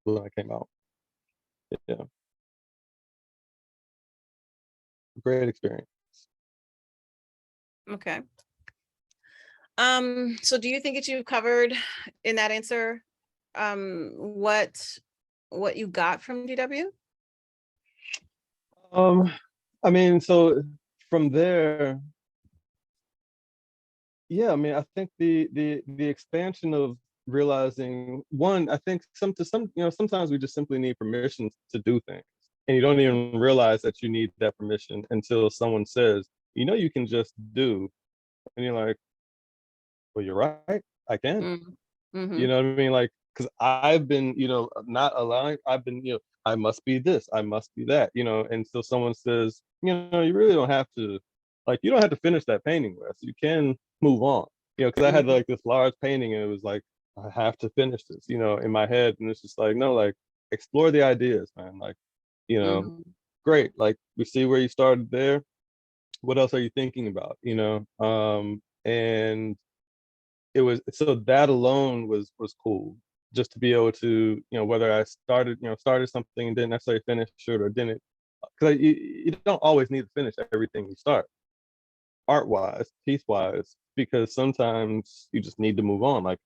when I came out. Yeah, great experience. Okay. So do you think that you've covered in that answer what you got from DW? Um, I mean, so from there, yeah, I mean, I think the expansion of realizing, one, I think some, you know, sometimes we just simply need permission to do things, and you don't even realize that you need that permission until someone says, you know, you can just do, and you're like, well, you're right, I can. Mm, You mm-hmm. know what I mean? Like, because I've been, you know, not allowing, I've been, you know, I must be this, I must be that, you know, and so someone says, you know, you really don't have to, like, you don't have to finish that painting, Wes. You can move on, you know, because I had Mm-hmm. like this large painting and it was like, I have to finish this, you know, in my head. And it's just like, no, like, explore the ideas, man. Like, you know, Mm-hmm. great. Like, we see where you started there. What else are you thinking about, you know? And it was, so that alone was cool. just to be able to, whether I started something and didn't necessarily finish it or didn't, because you don't always need to finish everything you start, art wise, piece wise, because sometimes you just need to move on. Like,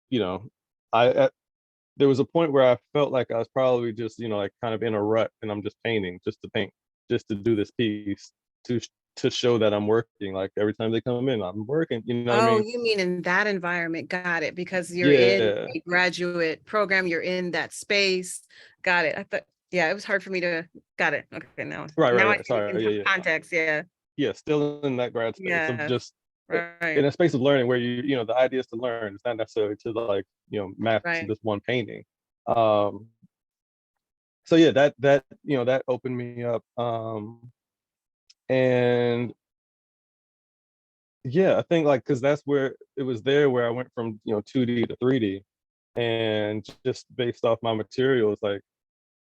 you know, there was a point where I felt like I was probably just, like kind of in a rut, and I'm just painting just to paint, just to do this piece to to show that I'm working. Like every time they come in, I'm working. You know what I Oh, mean? you mean in that environment. Got it. Because you're in Yeah. a graduate program, you're in that space. Got it. I thought, yeah, it was hard for me to, got it. Okay, Right, now I right, right. see Sorry. in Yeah, yeah. context. Yeah. Yeah, still in that grad space of Yeah. just in Right. a space of learning where the idea is to learn. It's not necessarily to like, master Right. this one painting. Um, so yeah, that opened me up. And yeah, I think like because that's where it was there where I went from 2D to 3D, and just based off my materials, like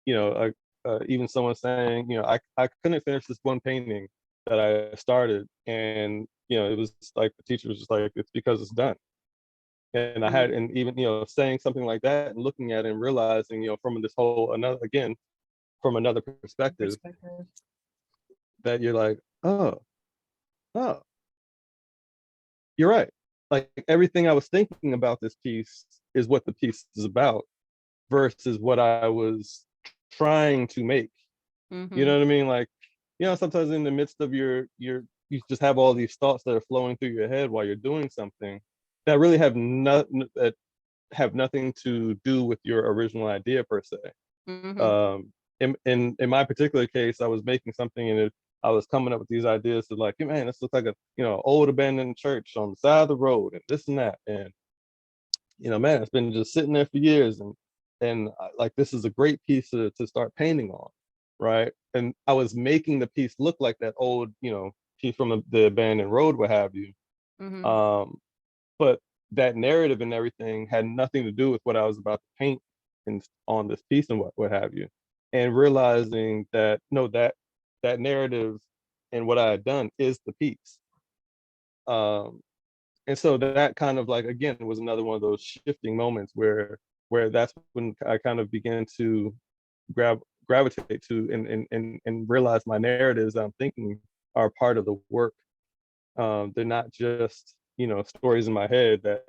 even someone saying, I couldn't finish this one painting that I started, and it was like the teacher was just like, it's because it's done. And I had, Mhm. and even saying something like that and looking at it and realizing, from this whole another again from another perspective, Perspective. that you're like, oh, you're right. Like everything I was thinking about this piece is what the piece is about versus what I was trying to make. You know Mm-hmm. what I mean? Like, sometimes in the midst of you just have all these thoughts that are flowing through your head while you're doing something that really have nothing to do with your original idea per se. Mm-hmm. In my particular case, I was making something, and I was coming up with these ideas to like, hey, man, this looks like a old abandoned church on the side of the road, and this and that, and man, it's been just sitting there for years, and like this is a great piece to start painting on, right? And I was making the piece look like that old piece from the abandoned road, what have you. Mm-hmm. Um, but that narrative and everything had nothing to do with what I was about to paint on this piece and what have you. And realizing that no, that narrative and what I had done is the piece. Um, and so that kind of like again was another one of those shifting moments where that's when I kind of began to gravitate to and realize my narratives that I'm thinking are part of the work. They're not just stories in my head that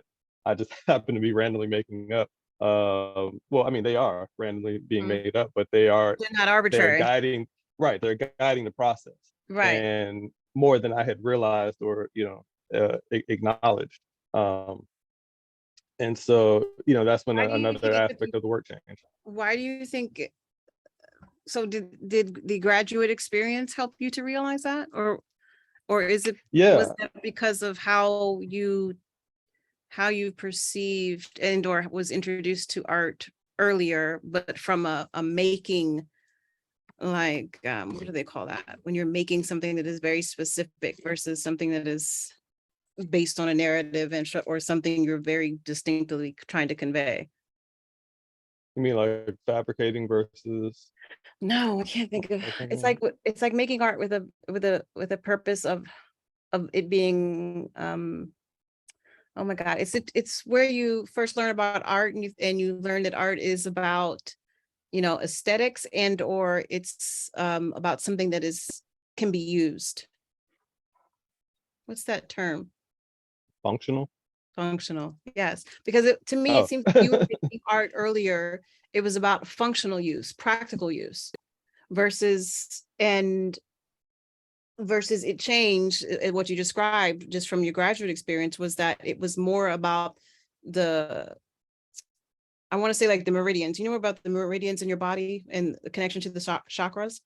I just happen to be randomly making up. Well, I mean they are randomly being Mm-hmm. made up, but They're not they're arbitrary. guiding, right? They're guiding the process, Right. and more than I had realized or acknowledged. Um, and so that's when Why do you another think aspect of the work changed. why do you think so did the graduate experience help you to realize that, or is it, was Yeah, that because of how you perceived and or was introduced to art earlier, but from a making, like what do they call that, when you're making something that is very specific versus something that is based on a narrative and or something you're very distinctly trying to convey? I mean like fabricating versus No, I can't think of, like it's something. like it's like making art with a purpose of it being oh my God, it's where you first learn about art, and you learn that art is about, aesthetics, and or it's about something that is can be used. What's that term? Functional. Functional. Yes, because to me it Oh. seems you were making art earlier. It was about functional use, practical use, versus and versus it changed. What you described just from your graduate experience was that it was more about the, I want to say like the meridians. You know about the meridians in your body and the connection to the chakras?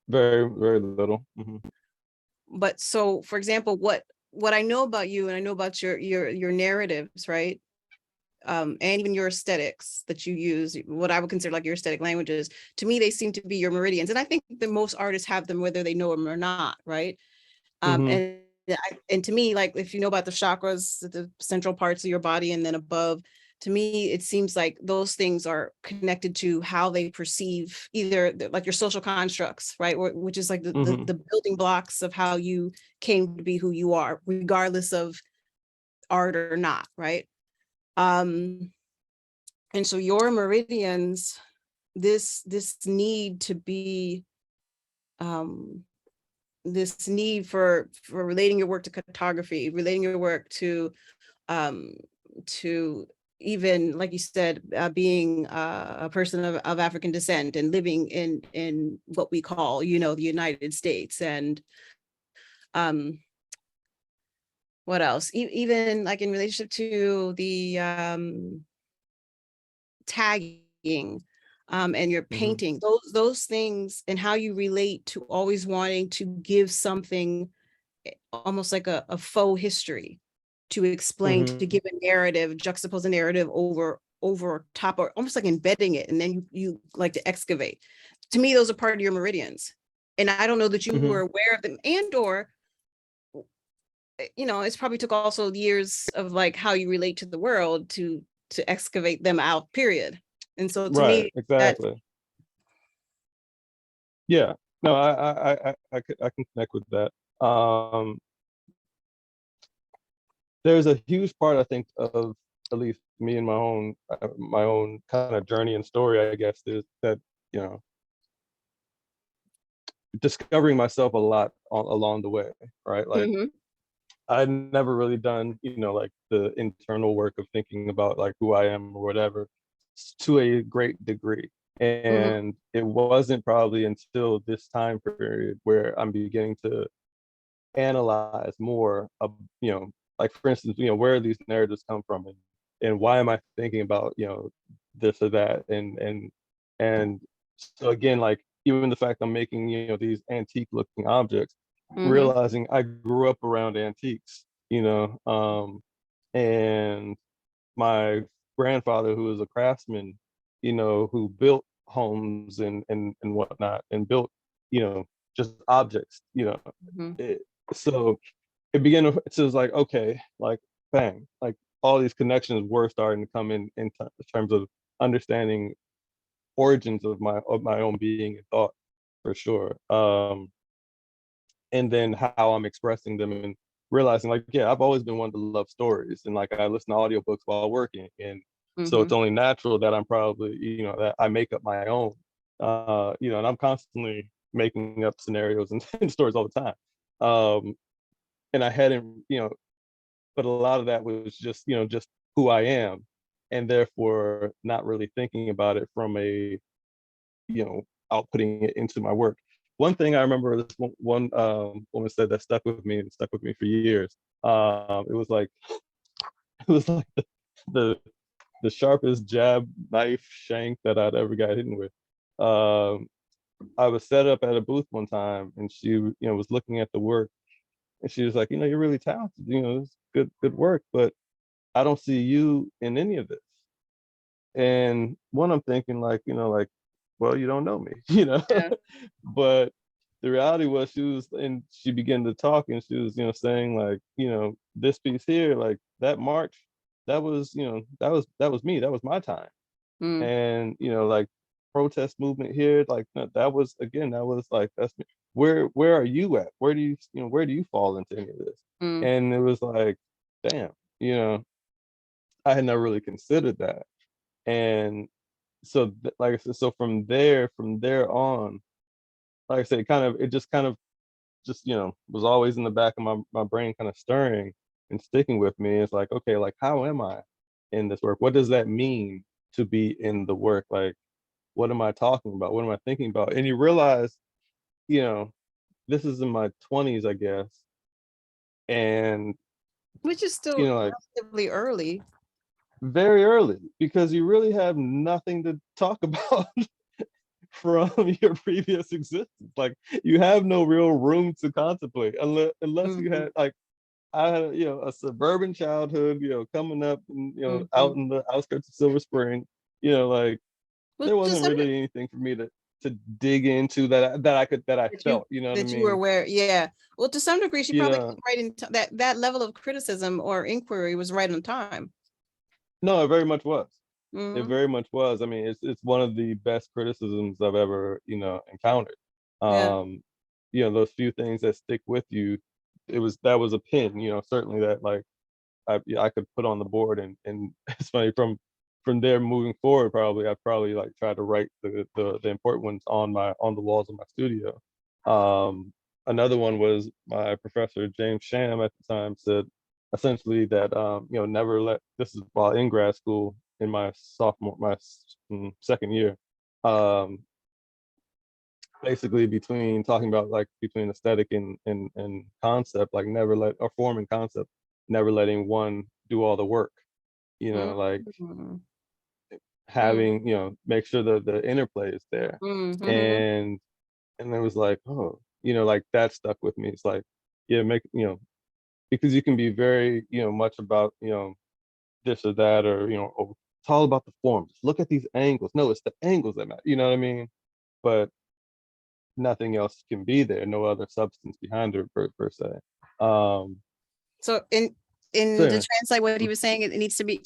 Very, very little. Mm-hmm. But so for example, what I know about you, and I know about your narratives, right? And even your aesthetics that you use, what I would consider like your aesthetic languages, to me, they seem to be your meridians. And I think that most artists have them whether they know them or not, right? Mm-hmm. And to me, like if you know about the chakras, the central parts of your body, and then above, to me, it seems like those things are connected to how they perceive either like your social constructs, right? Which is like Mm-hmm. the building blocks of how you came to be who you are, regardless of art or not, right? Um, And so your meridians, this need to be, this need for relating your work to cartography, relating your work um, to even, like you said, being a person of African descent and living in what we call, the United States, and what else? Even like in relationship to the tagging, and your painting, those things, and how you relate to always wanting to give something almost like a faux history to explain, to give a narrative, juxtapose a narrative over top, or almost like embedding it, and then you like to excavate. To me, those are part of your meridians, and I don't know that you were aware of them, and or it's probably took also years of like how you relate to the world to excavate them out, period. And so to Right, me, that exactly. Yeah, no, I can connect with that. There's a huge part, I think, of at least me and my own kind of journey and story, I guess, is that, you know, discovering myself a lot along the way, right? Like, I'd never really done, like the internal work of thinking about like who I am or whatever to a great degree. And it wasn't probably until this time period where I'm beginning to analyze more of, like for instance, where these narratives come from, and why am I thinking about, this or that. And so again, like even the fact I'm making, these antique looking objects, realizing I grew up around antiques, and my grandfather, who was a craftsman, who built homes and whatnot, and built, just objects, it, so it began to, so it was like, okay, like bang, like all these connections were starting to come in terms of understanding origins of my own being and thought, for sure. And then how I'm expressing them, and realizing like, yeah, I've always been one to love stories, and like I listen to audiobooks while working, and so it's only natural that I'm probably, that I make up my own, and I'm constantly making up scenarios and, and stories all the time. And I hadn't, but a lot of that was just, just who I am, and therefore not really thinking about it from a, outputting it into my work. One thing I remember, this one woman said that stuck with me and stuck with me for years. It was like it was like the the sharpest jab knife shank that I'd ever got hit with. Um, I was set up at a booth one time, and she, was looking at the work, and she was like, you're really talented, it's good work, but I don't see you in any of this. And one, I'm thinking like, like, well, you don't know me, Yeah. but the reality was, she began to talk, and she was, saying like, this piece here, like that march, that was, that was me, that was my time. And, like protest movement here, like that was, again, that was like, that's me. Where are you at? Where do you, where do you fall into any of this? And it was like, damn, I had never really considered that. And so like I said, so from there on, like I said, it just kind of just, was always in the back of my brain, kind of stirring and sticking with me. It's like, okay, like how am I in this work? What does that mean to be in the work? Like, what am I talking about? What am I thinking about? And you realize, you know, this is in my 20s, I guess. And, Which is still like relatively early. very early, because you really have nothing to talk about from your previous existence. Like, you have no real room to contemplate, unless you had like, I had, a suburban childhood, coming up and, out in the outskirts of Silver Spring, like Well, there to wasn't some really anything for me to dig into that I that felt, you know what I you were mean? aware, yeah. Well, to some degree, she You probably know, right in that level of criticism or inquiry was right on time. no, it very much was. It Mm-hmm. very much was. I mean, it's one of the best criticisms I've ever, encountered. Yeah. Um, those few things that stick with you, that was a pin, certainly, that like I could put on the board, and it's funny, from from there moving forward, I probably like try to write the important ones on the walls of my studio. Another one was my professor James Sham at the time said essentially that never let, this is while in grad school in my second year, um, basically between talking about like between aesthetic and concept, like never let, or form and concept, never letting one do all the work, like Mm-hmm. having, make sure that the interplay is there. Mm-hmm. And it was like, oh, like that stuck with me. It's like, yeah, make, because you can be very, much about, this or that, or, oh, it's all about the forms. Look at these angles. No, it's the angles that matter. You know what I mean? But nothing else can be there. No other substance behind it per se. So So to yeah. translate what he was saying, it needs to be,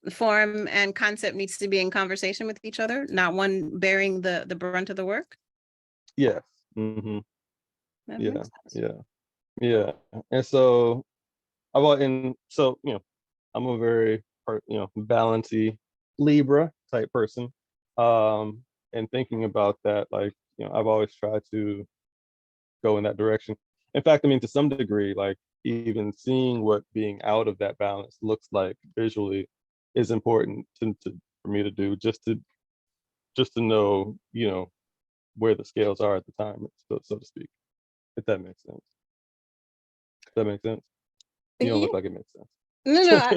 the form and concept needs to be in conversation with each other, not one bearing the brunt of the work. Yes. Mm-hmm. That Yeah. makes sense. Yeah. Yeah. And so I'm a very balancy Libra type person. And thinking about that, like, I've always tried to go in that direction. In fact, I mean, to some degree, like even seeing what being out of that balance looks like visually is important for me to do, just to know, where the scales are at the time, so to speak, if that makes sense. Does that make sense? You don't Yeah. look like it makes sense. No.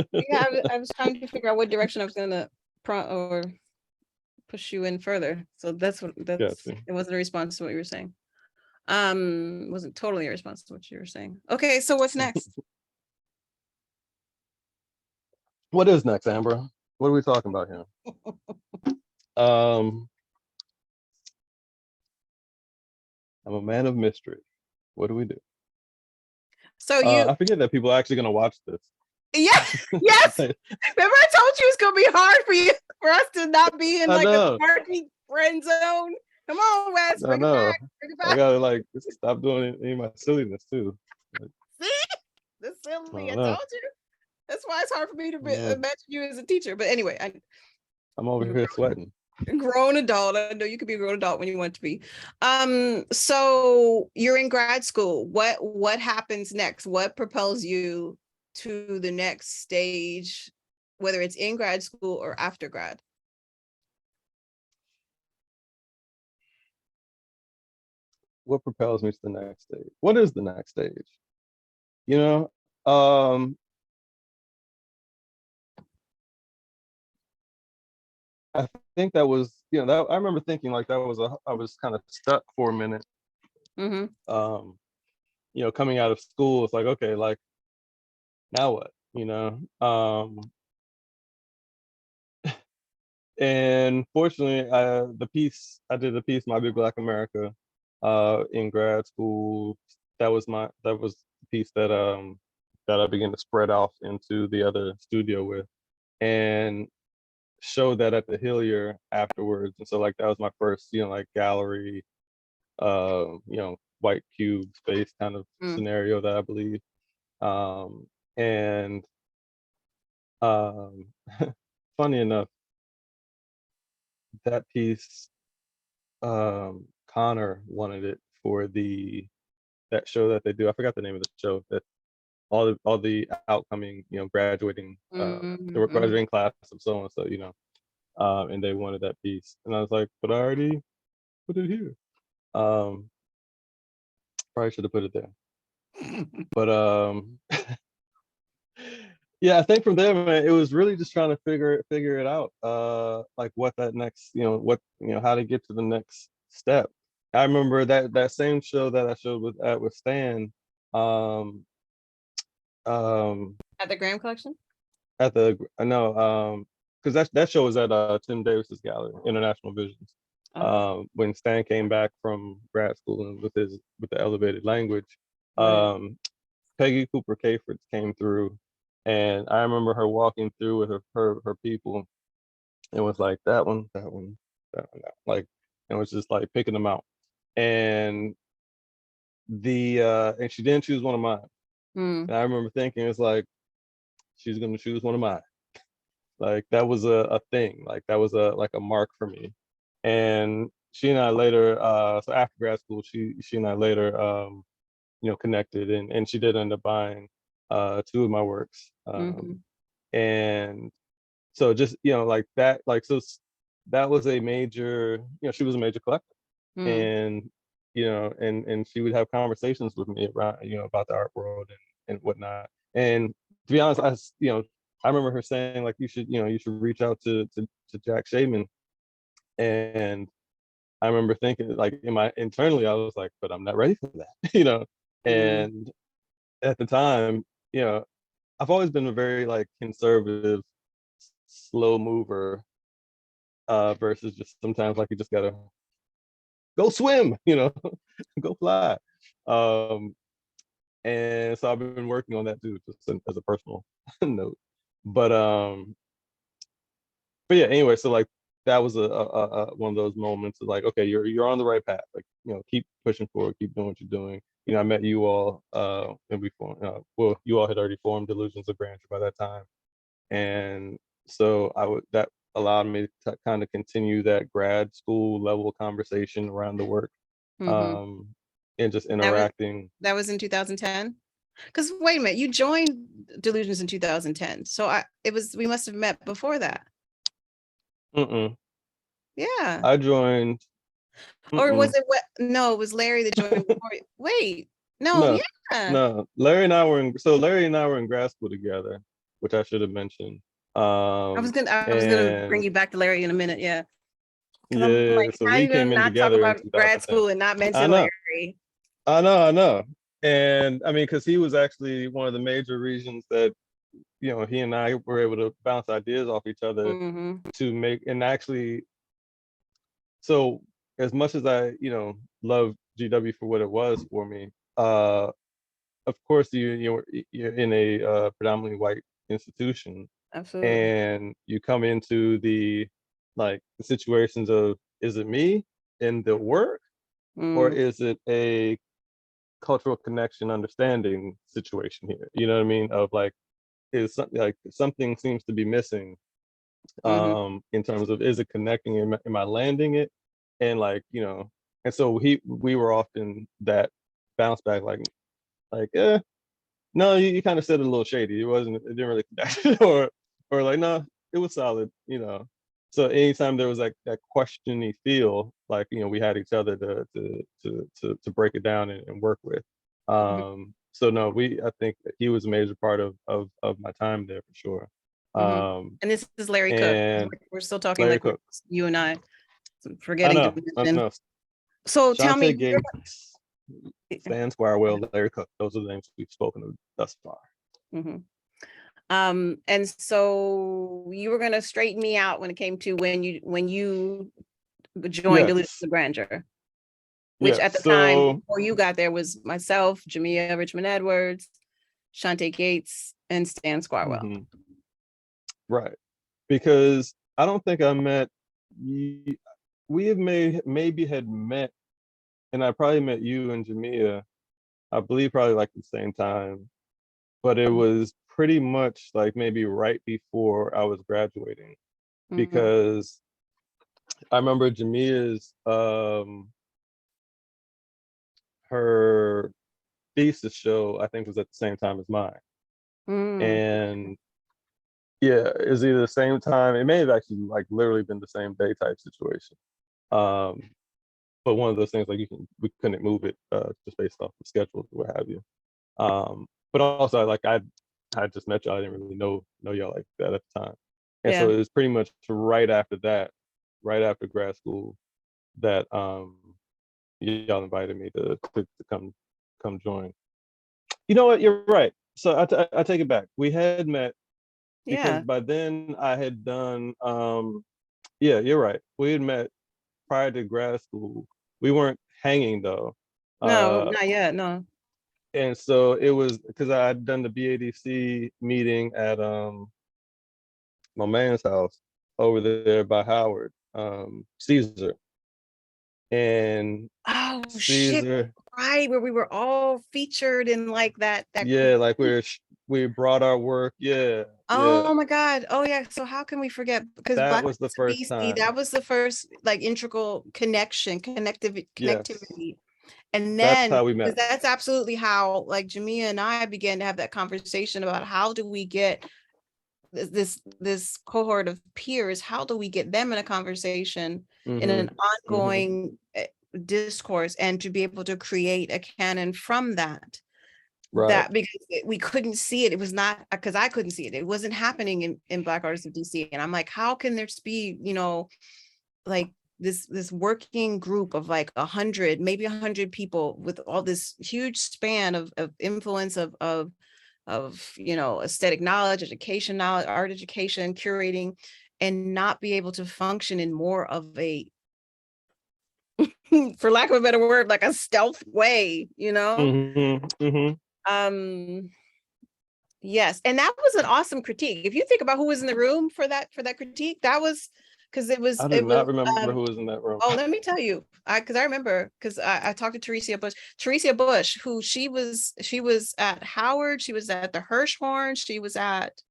I was trying to figure out what direction I was gonna or push you in further. So Gotcha. it wasn't a response to what you were saying. Wasn't totally a response to what you were saying. Okay, so what's next? What is next, Amber? What are we talking about here? Um, I'm a man of mystery. What do we do? So you, I forget that people are actually gonna watch this. yes. Remember I told you it's gonna be hard for us to not be in I like a know. party friend zone. Come on, Wes, I bring it know. back. Bring it I back. gotta like stop doing any of my silliness too. Like, See? This I silly, don't I know. told you. That's why it's hard for me to Yeah. imagine you as a teacher. But anyway, I'm over here sweating. grown adult. I know you could be a grown adult when you want to be. So you're in grad school. What happens next? What propels you to the next stage, whether it's in grad school or after grad? What propels me to the next stage? What is the next stage? You know, um, I think that was, that I remember thinking like I was kind of stuck for a minute. Mm-hmm. Coming out of school, it's like, okay, like now what? And fortunately, I did a piece, My Big Black America, in grad school. That was the piece that I began to spread off into the other studio with, and showed that at the Hillier afterwards. And so like that was my first, like gallery, white cube space kind of scenario that I believe. And um, funny enough, that piece, Connor wanted it for that show that they do. I forgot the name of the show that all the outcoming, graduating, the graduating class of so and so, and they wanted that piece, and I was like, but I already put it here. Probably should have put it there, but yeah, I think from there, man, it was really just trying to figure it out, like what that next, how to get to the next step. I remember that same show that I showed with Stan, um, At the Graham Collection? at the I know, because that show was at Tim Davis's gallery, International Visions. Okay. When Stan came back from grad school and with the elevated language, Right. Peggy Cooper Cafritz came through, and I remember her walking through with her people, and was like that one, that one, that one, like, and was just like picking them out, and and she didn't choose one of mine, and I remember thinking it's like she's gonna choose one of mine, Like that was a thing. Like that was a mark for me. And she and I later, so after grad school, she and I later, connected, and she did end up buying two of my works. Mm-hmm. And so just, like that, like, so that was a major, she was a major collector. Mm. And, and she would have conversations with me around, about the art world and whatnot. And to be honest, I remember her saying like, you should reach out to Jack Shaman. And I remember thinking like internally, I was like, but I'm not ready for that, Mm. And at the time, you know, I've always been a very like conservative, slow mover, versus just sometimes like you just gotta go swim, go fly. Um, and so I've been working on that too, just as a personal note. But but yeah, anyway, so like that was one of those moments of like, okay, you're on the right path. Like, keep pushing forward, keep doing what you're doing. I met you all, and we formed, well, you all had already formed Delusions of Grandeur by that time. And so that allowed me to kind of continue that grad school level conversation around the work, Mm-hmm. um, and just That was interacting. that was in 2010. Because wait a minute, you joined Delusions in 2010. So we must have met before that. Mm-mm. Yeah. I joined. Or was Mm-mm. it what? No, it was Larry that joined before you. Wait, no, No, yeah. no. Larry and I were in grad school together, which I should have mentioned. I was gonna bring And you back to Larry in a minute, yeah. Because I'm yeah, like, so how are we you gonna came in not talk together in about grad 2010. school and not I mention know, Larry? I know. And I mean, because he was actually one of the major reasons that, he and I were able to bounce ideas off each other Mm-hmm. to make, and actually, so as much as I, love GW for what it was for me, of course you're in a predominantly white institution, Absolutely. and you come into the situations of, is it me in the work, or Mm, is it a cultural connection understanding situation here, you know what I mean, of like, is something like something seems to be missing, mm-hmm. in terms of, is it connecting, am I landing it, and like, and so we were often that bounce back, like no, you kind of said it a little shady. It didn't really connect, or like, no, it was solid, So anytime there was like that questiony feel, like, we had each other to break it down and work with. So no, I think that he was a major part of my time there for sure. Mm-hmm. Um, And this is Larry Cook. and We're still talking Larry like we're Cook, you and I. I Forgetting to know, I mention. know, So tell me, Shantae Gates, Stan Squirewell, Larry Cook. Those are the names we've spoken of thus far. mhm. And so you were gonna straighten me out when it came to when you joined Delusions Yes, of Grandeur, which yes. at the time So before you got there was myself, Jamia Richmond Edwards, Shantae Gates, and Stan Squarwell. mhm, right, because I don't think I met you. We have maybe had met, and I probably met you and Jamia, I believe probably like the same time, but it was pretty much like maybe right before I was graduating, Mm-hmm. because I remember Jamia's, her thesis show, I think, was at the same time as mine. Mm. And yeah, it's either the same time, it may have actually like literally been the same day type situation. Um, but one of those things, like, we couldn't move it, just based off the schedules or what have you. But also, like, I just met y'all. I didn't really know y'all like that at the time, and so Yeah. it was pretty much right after that, right after grad school, that y'all invited me to come join. You know what? You're right. So I take it back. We had met, because Yeah. by then I had done, yeah, you're right. We had met prior to grad school. We weren't hanging though. No, Uh, not yet. No. and so it was because I had done the BADC meeting at my man's house over there by Howard, Caesar. And Oh shit. Caesar, Right, where we were all featured in like that yeah, like group. we brought our work. Yeah, yeah. Oh my God. Oh yeah. So how can we forget? Because That Black was the Arts of first DC, time. that was the first like integral Yes, connectivity. And that's then, how we because met. that's absolutely how like Jamia and I began to have that conversation about how do we get this cohort of peers, how do we get them in a conversation in Mm-hmm. an Mm-hmm. ongoing discourse, and to be able to create a canon from that, Right. because we couldn't see it. It was not, because I couldn't see it. It wasn't happening in Black Artists of DC. And I'm like, how can there be, like this working group of like 100, maybe 100 people with all this huge span of influence of aesthetic knowledge, education knowledge, art education, curating, and not be able to function in more of a, for lack of a better word, like a stealth way, Mm-hmm. Mm-hmm. um yes, and that was an awesome critique. If you think about who was in the room for that critique, that was because it was I do it was not remember who was in that room. oh, let me tell you, because I remember, because I talked to Teresia Bush, who she was at Howard, she was at the Hirshhorn, she was at,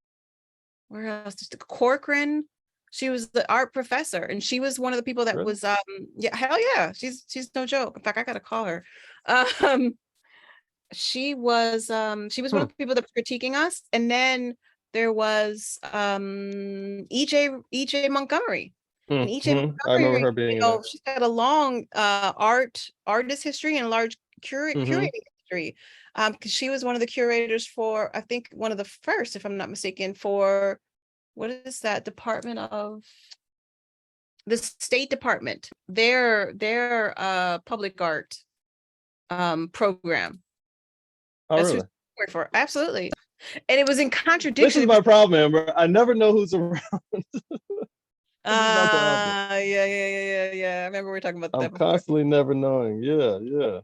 where else, just Corcoran. She was the art professor, and she was one of the people that Really? was yeah, hell yeah, she's no joke. In fact, I gotta call her. um she was one Hmm. of the people that was critiquing us. And then there was EJ Montgomery. And EJ Mm-hmm. I remember Montgomery, her being in there. she's got a long artist history and large Mm-hmm. curating history. Because she was one of the curators for, I think, one of the first, if I'm not mistaken, for, what is that department of the State Department, their public art program. Oh, That's who really? she worked for. Absolutely. And it was in This is contradiction. my problem, Amber. I never know who's around. This is my problem. Yeah. I remember we were talking about I'm that before. constantly never knowing. Yeah, yeah.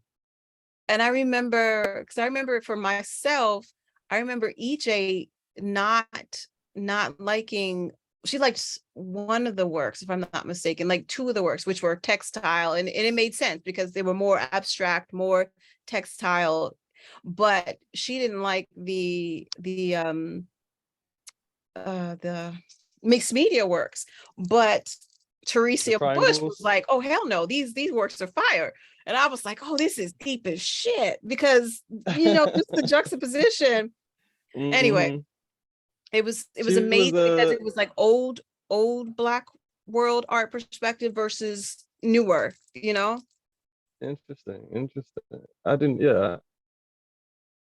And I remember, because I remember for myself, I remember EJ not liking, she liked one of the works, if I'm not mistaken, like two of the works, which were textile, and it made sense because they were more abstract, more textile, but she didn't like the mixed media works. But The Teresia Bush was triangles. like, oh hell no, these works are fire. And I was like, oh, this is deep as shit, because just the juxtaposition. Anyway, Mm-hmm. it was She was amazing, because it was like old Black world art perspective versus newer. interesting. Interesting. I didn't. Yeah.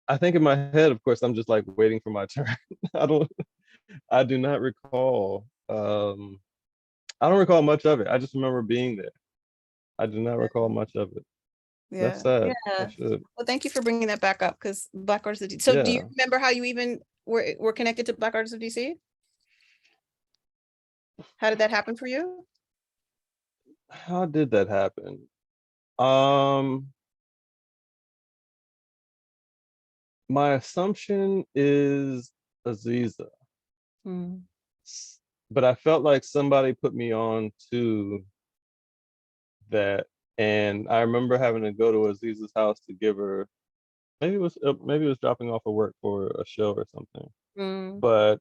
I think in my head, of course, I'm just like waiting for my turn. I don't. I do not recall. I don't recall much of it. I just remember being there. I do not recall much of it. That's Yeah, sad. I yeah. should. Well, thank you for bringing that back up, because Black Artists of DC. So do you Yeah. remember how you even were connected to Black Artists of DC? How did that happen for you? How did that happen? Um, my assumption is Aziza, Hmm. but I felt like somebody put me on to that, and I remember having to go to Aziza's house to give her, maybe it was dropping off of work for a show or something, Mm. but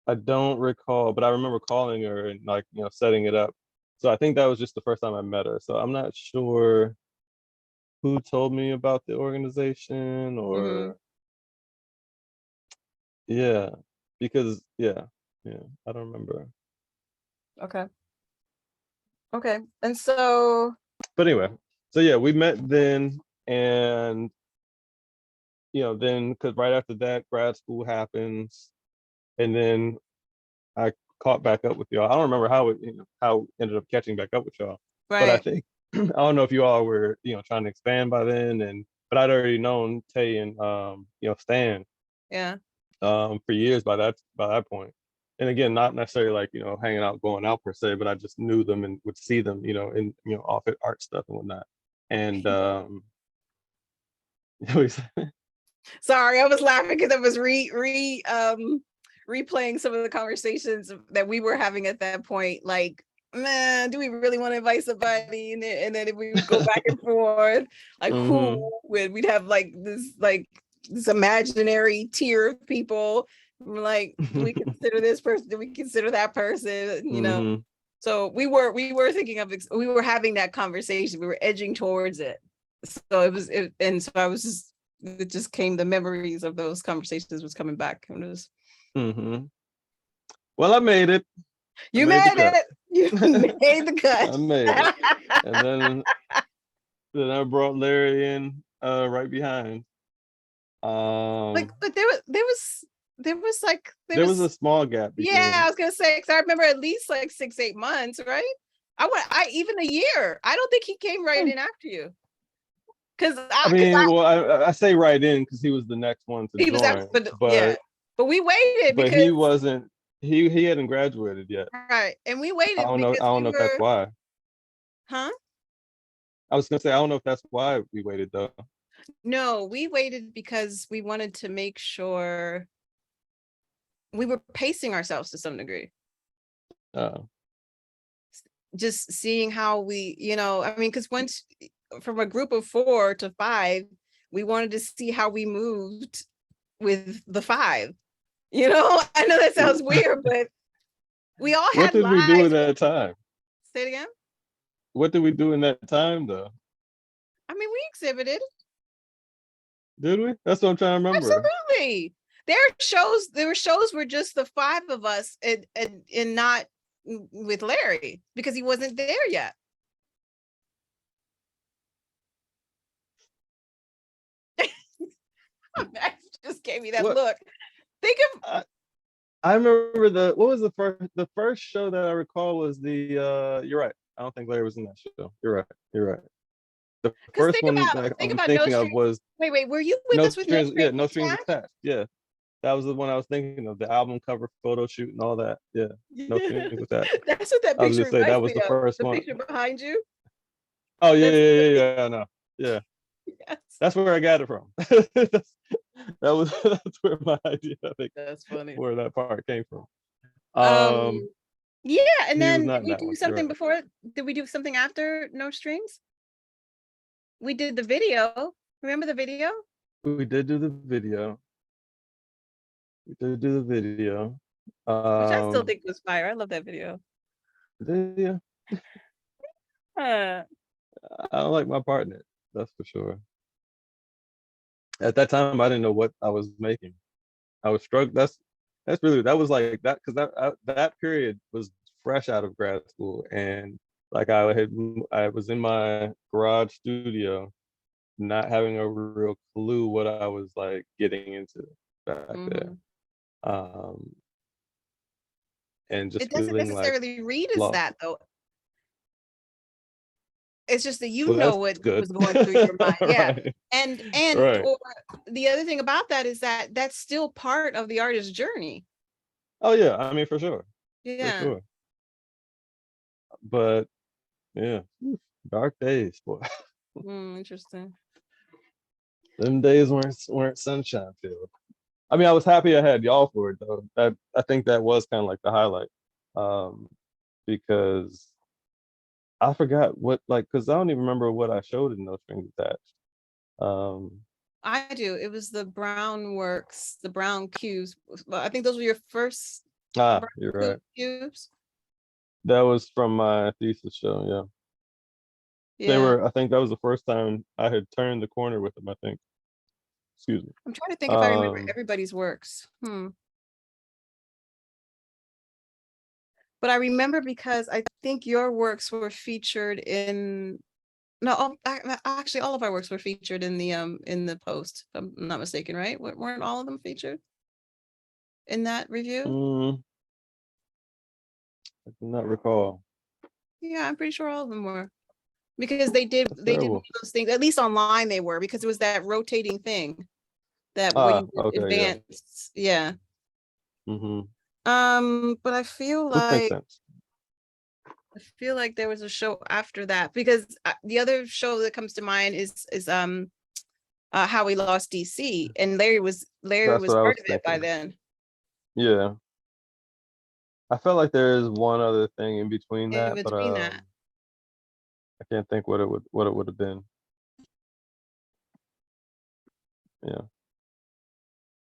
I don't recall. But I remember calling her and like setting it up. So I think that was just the first time I met her. So I'm not sure who told me about the organization Hmm. or yeah, because yeah, I don't remember. Okay. Okay. And so, But anyway, so yeah, we met then, and then because right after that, grad school happens, and then I caught back up with y'all. I don't remember how ended up catching back up with y'all, but I right. think I don't know if you all were trying to expand by then, and but I'd already known Tay and Stan Yeah. for years by that point. And again, not necessarily like hanging out, going out per se, but I just knew them and would see them, in off at art stuff and whatnot. And Sorry, I was laughing because I was replaying some of the conversations that we were having at that point. Like, man, do we really want to invite somebody? And then if we would go back and forth, like hmm we'd have like this, like this imaginary tier of people. We're like, do we consider this person? Do we consider that person? You know. Mhm. So we were thinking of, we were having that conversation. We were edging towards it. So and so I was just, it just came, the memories of those conversations was coming back. And it was, Mhm. Well, I made it. you made the made it. You made the cut. I made it. And then I brought Larry in right behind. Like, but there was like, There was a small gap yeah, between. I was gonna say, because I remember at least like 6-8 months, right? I even a year. I don't think he came right in after you. I mean, well, I say right in because he was the next one to He was join, after, but yeah, but we waited but because, he wasn't. He hadn't graduated yet. right, and we I waited don't know. I because don't we know if that's were, why. huh? I was gonna say I don't know if that's why we waited though. No, we waited because we wanted to make sure we were pacing ourselves to some degree. Uh, Just seeing how we, I mean, because once from a group of 4 to 5, we wanted to see how we moved with the 5. I know that sounds weird, but we all what had did we do in lives. that time? Say it again. What did we do in that time though? I mean, we exhibited. Did we? That's what I'm trying to remember. Absolutely. There were shows where just the 5 of us, and not with Larry because he wasn't there yet. Max just gave me that What? look. Think of I remember what was the first show that I recall was the you're right. I don't think Larry was in that show. You're right. You're right. The because first one that think I'm about No thinking of Strings. was Wait, were you with No us with No Strings, yeah, Strings No Strings Attached? Attached. Yeah. That was the one I was thinking of, the album cover photo shoot and all that. Yeah. No Yeah. Strings Attached. That's what that I was picture gonna say that reminds was me the of. first The one. picture behind you. Oh yeah, That's yeah, yeah, yeah, I know. Yeah. yes. That's where I got it from. That's where my idea, I think, That's funny. where that part came from. Um, yeah, and He was then did not in we that do one. You're something right. before? Did we do something after No Strings? We did the video. Remember the video? We did do the video. We did do the video. Which I still Um, think was fire. I love that video. yeah, Uh, I don't like my partner. That's for sure. At that time, I didn't know what I was making. I was struck. That's really that was like that because that period was fresh out of grad school, and like I was in my garage studio, not having a real clue what I was like getting into back there, mhm. um, and just It doesn't feeling like necessarily read as lost. that though. It's just that Well, that's what good. was going through your mind. Yeah. Right, And right. or the other thing about that is that that's still part of the artist's journey. Oh yeah, I mean for sure, for Yeah. sure. But yeah, dark days, boy. Interesting. Them days weren't sunshine filled. I mean, I was happy I had y'all for it though. That I think that was kind of like the highlight, um, because I forgot what like because I don't even remember what I showed in No Strings Attached. Um, I do. It was the brown works, the brown cubes. Well, I think those were your first you're brown right. cubes. That was from my thesis show. Yeah, they Yeah. were. I think that was the first time I had turned the corner with them. I think. Excuse me. I'm trying to think if I remember Um, everybody's works. But I remember because I think your works were featured in, no, actually all of our works were featured in the post, if I'm not mistaken, right? Weren't all of them featured in that review? mm, I do not recall. Yeah, I'm pretty sure all of them were. Because That's they did one terrible. of those things, at least online they were, because it was that rotating thing that where you would Okay, yeah. advance. Yeah. Hmm. But Which makes sense. I feel like there was a show after that because the other show that comes to mind is How We Lost DC, and Larry That's was what I part was of it by thinking. then. Yeah. I felt like there is one other thing in between In that, but between that, I can't think what it would have been. Yeah.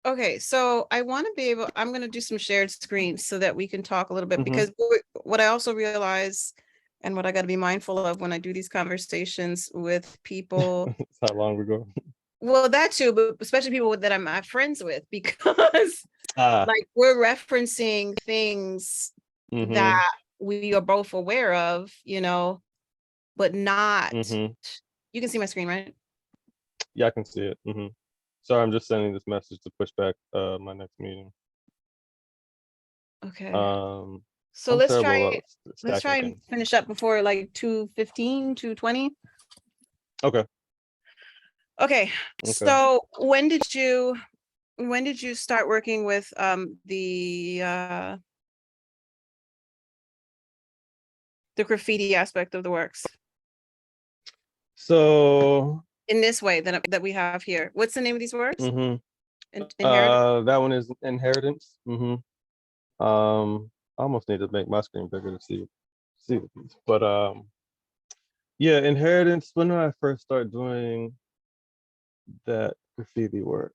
Okay, so I want to be able, I'm going to do some shared screens so that we can talk a little bit, Mhm. because what I also realize and what I got to be mindful of when I do these conversations with people, That's how long we go. well, that too, but especially people that I'm not friends with, because Ah. like we're referencing things that Mhm. we are both aware of, but not, Mhm. you can see my screen, right? Yeah, I can see it. Sorry, I'm just sending this message to push back my next meeting. Okay. Um, So I'm let's terrible try about let's stacking try and things. finish up before like 2:15, 2:20. Okay. Okay. Okay. So when did you start working with the graffiti aspect of the works So, in this way that we have here? What's the name of these works? hmm Inherit. that one is inheritance. I almost need to make my screen bigger to see the piece. But yeah, inheritance. When did I first start doing that graffiti work?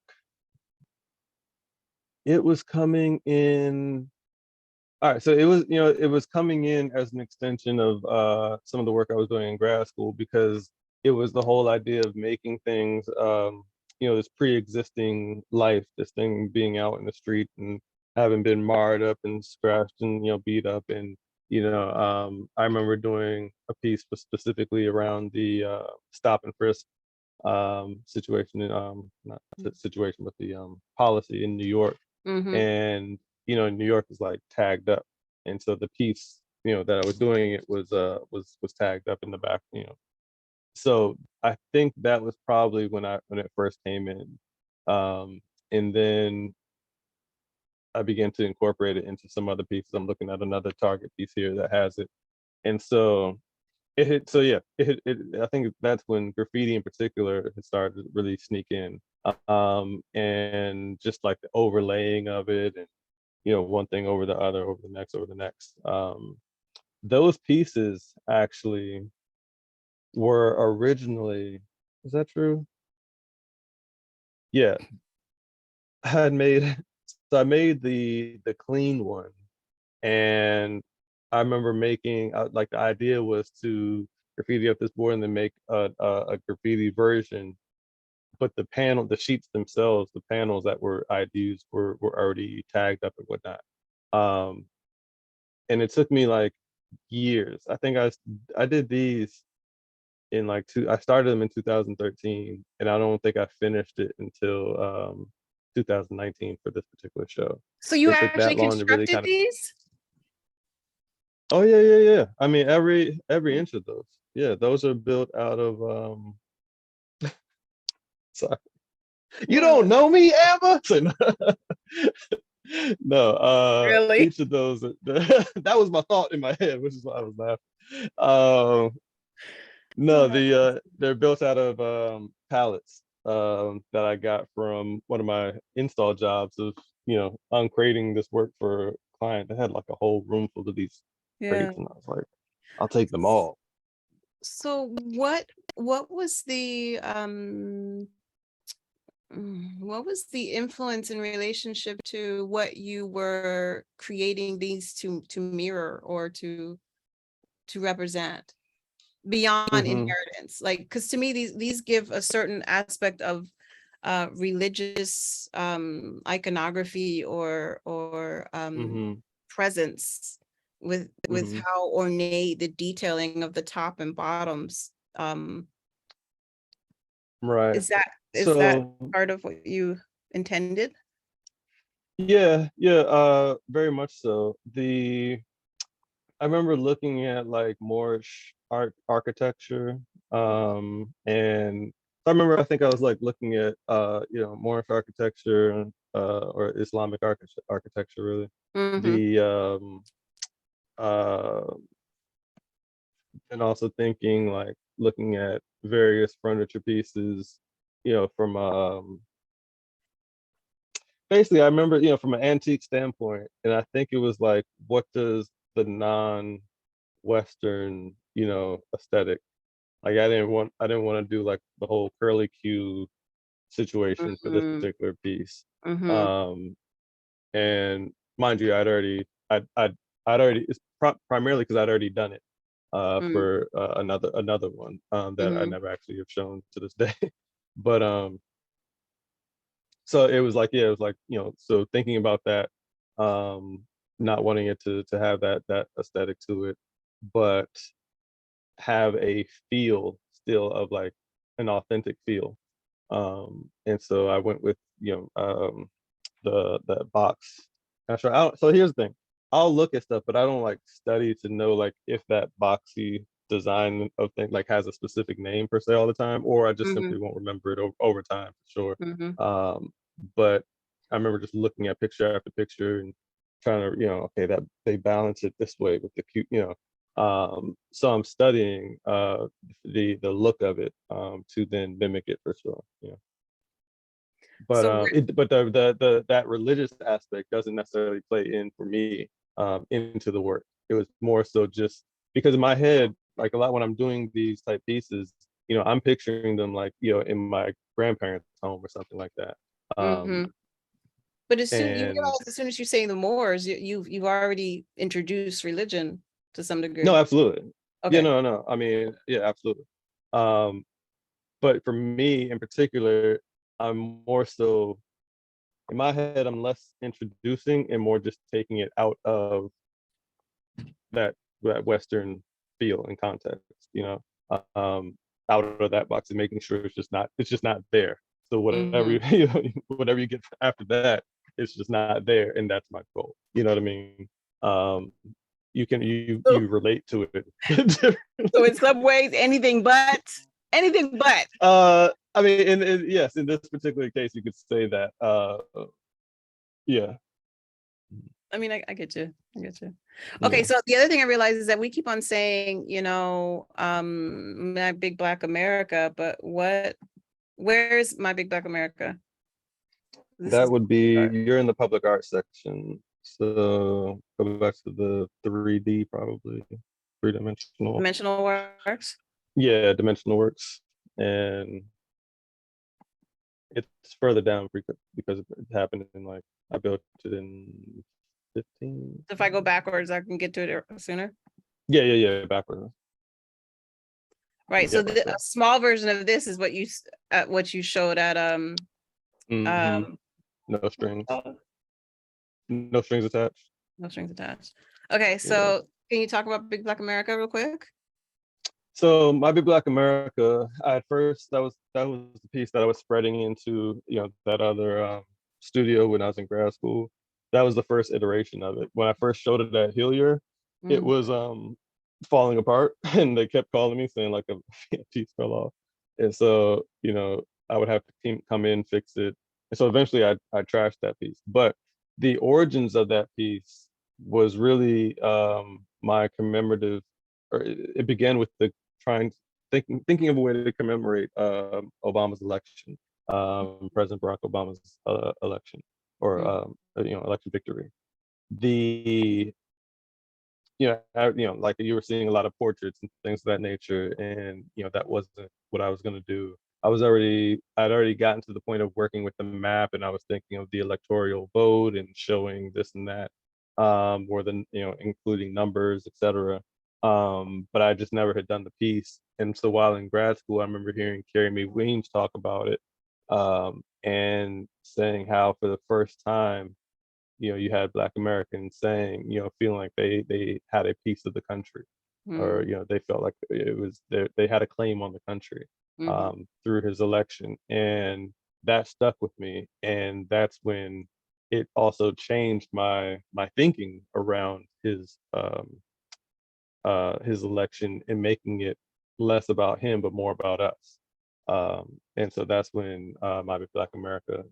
It was coming in. All right, so it was coming in as an extension of some of the work I was doing in grad school, because it was the whole idea of making things, this pre-existing life, this thing being out in the street and having been marred up and scratched and beat up. And I remember doing a piece specifically around the stop and frisk situation in not situation, but the policy in New York. Mm-hmm. And New York is like tagged up, and so the piece that I was doing, it was tagged up in the back. So I think that was probably when it first came in. And then I began to incorporate it into some other pieces. I'm looking at another Target piece here that has it. And so it hit. So yeah, I think that's when graffiti in particular had started to really sneak in. And just like the overlaying of it, and one thing over the other, over the next, over the next. Those pieces actually were originally, is that true? Yeah, I had made, so I made the clean one, and I remember making like the idea was to graffiti up this board and then make a graffiti version, but the sheets themselves, the panels that I'd used were already tagged up and whatnot. Um, and it took me like years. I think I did these in like I started them in 2013, and I don't think I finished it until 2019 for this particular show. So you It took actually that long to really constructed kind of. these? Oh yeah, yeah, yeah. I mean, every inch of those. Yeah, those are built out of sorry. You What? don't know me, Amber? So, no, no, Really? each of those that was my thought in my head, which is why I was laughing. No, they're built out of pallets that I got from one of my install jobs of uncrating this work for a client that had like a whole room full of these Yeah. crates, and I was like, I'll take them all. So what was the what was the influence in relationship to what you were creating these to mirror or to represent beyond Hmm. inheritance? Like, because to me these give a certain aspect of religious iconography or Hmm. presence with Hmm. how ornate the detailing of the top and bottoms. Right. Is that So part of what you intended? yeah, yeah, very much so. I remember looking at like Moorish architecture, and I remember I think I was like looking at Moorish architecture, or Islamic architecture really. Mm-hmm. The uh, and also thinking like looking at various furniture pieces, from basically I remember from an antique standpoint, and I think it was like, what does the non-Western aesthetic. Like I didn't want to do like the whole curly Q situation for this Mm-hmm. particular piece. Mm-hmm. Um, and mind you, I'd already, it's primarily because I'd already done it for another one that I Mm-hmm. never actually have shown to this day. But so it was like, yeah, it was like, so thinking about that, um, not wanting it to have that aesthetic to it, but have a feel still of like an authentic feel. And so I went with the box. Not sure. So here's the thing. I'll look at stuff, but I don't like study to know like if that boxy design of thing like has a specific name per se all the time, or I just Mm-hmm. simply won't remember it over time for sure. Mm-hmm. But I remember just looking at picture after picture and trying to, okay, that they balance it this way with the cute, so I'm studying the look of it to then mimic it for sure. Yeah. But So we're but the that religious aspect doesn't necessarily play in for me into the work. It was more so just because in my head, like a lot when I'm doing these type pieces, I'm picturing them like, in my grandparents' home or something like that. mm-hmm. Um, But as soon you and realize, as soon as you say the Moors, you've already introduced religion to some no, degree. absolutely. Yeah, Okay. no. I mean, yeah, absolutely. Um, but for me in particular, I'm more so in my head, I'm less introducing and more just taking it out of that Western feel and context, um, out of that box and making sure it's just not there. So whatever Mm-hmm. whatever you get after that, it's just not there, and that's my goal. You know what I mean? Um, you So, relate to it. so in some ways, anything but. I mean, yes, in this particular case, you could say that. Yeah. I mean, I get you. I get you. Okay, Yeah. so the other thing I realize is that we keep on saying, my big black America, but where's my big black America? This That is would be you're in the public art section. So go back to the 3D probably, three-dimensional. dimensional works. Yeah, dimensional works. And it's further down because it happened in like I built it in 15. If I go backwards, I can get to it sooner. Yeah, backwards. Right. Yeah, So right a there. small version of this is what you showed at Hmm. um No strings. oh, No strings attached. no strings attached. Okay, Yeah. so can you talk about Big Black America real quick? So my Big Black America, at first that was the piece that I was spreading into, that other studio when I was in grad school. That was the first iteration of it. When I first showed it at Hillier, it Mm-hmm. was falling apart, and they kept calling me saying like a piece fell off, and so I would have to come in fix it, and so eventually I trashed that piece. But the origins of that piece was really my commemorative, or it began with the trying thinking of a way to commemorate Obama's election, President Barack Obama's election, or election victory. The like you were seeing a lot of portraits and things of that nature, and that wasn't what I was going to do. I'd already gotten to the point of working with the map, and I was thinking of the electoral vote and showing this and that, more than including numbers, etc. But I just never had done the piece. And so while in grad school, I remember hearing Carrie Mae Weems talk about it, and saying how for the first time, you had Black Americans saying, feeling like they had a piece of the country, or Mm-hmm. they felt like it was they had a claim on the country Mm-hmm. through his election, and that stuck with me. And that's when it also changed my thinking around his election and making it less about him but more about us. And so that's when My Big Black America,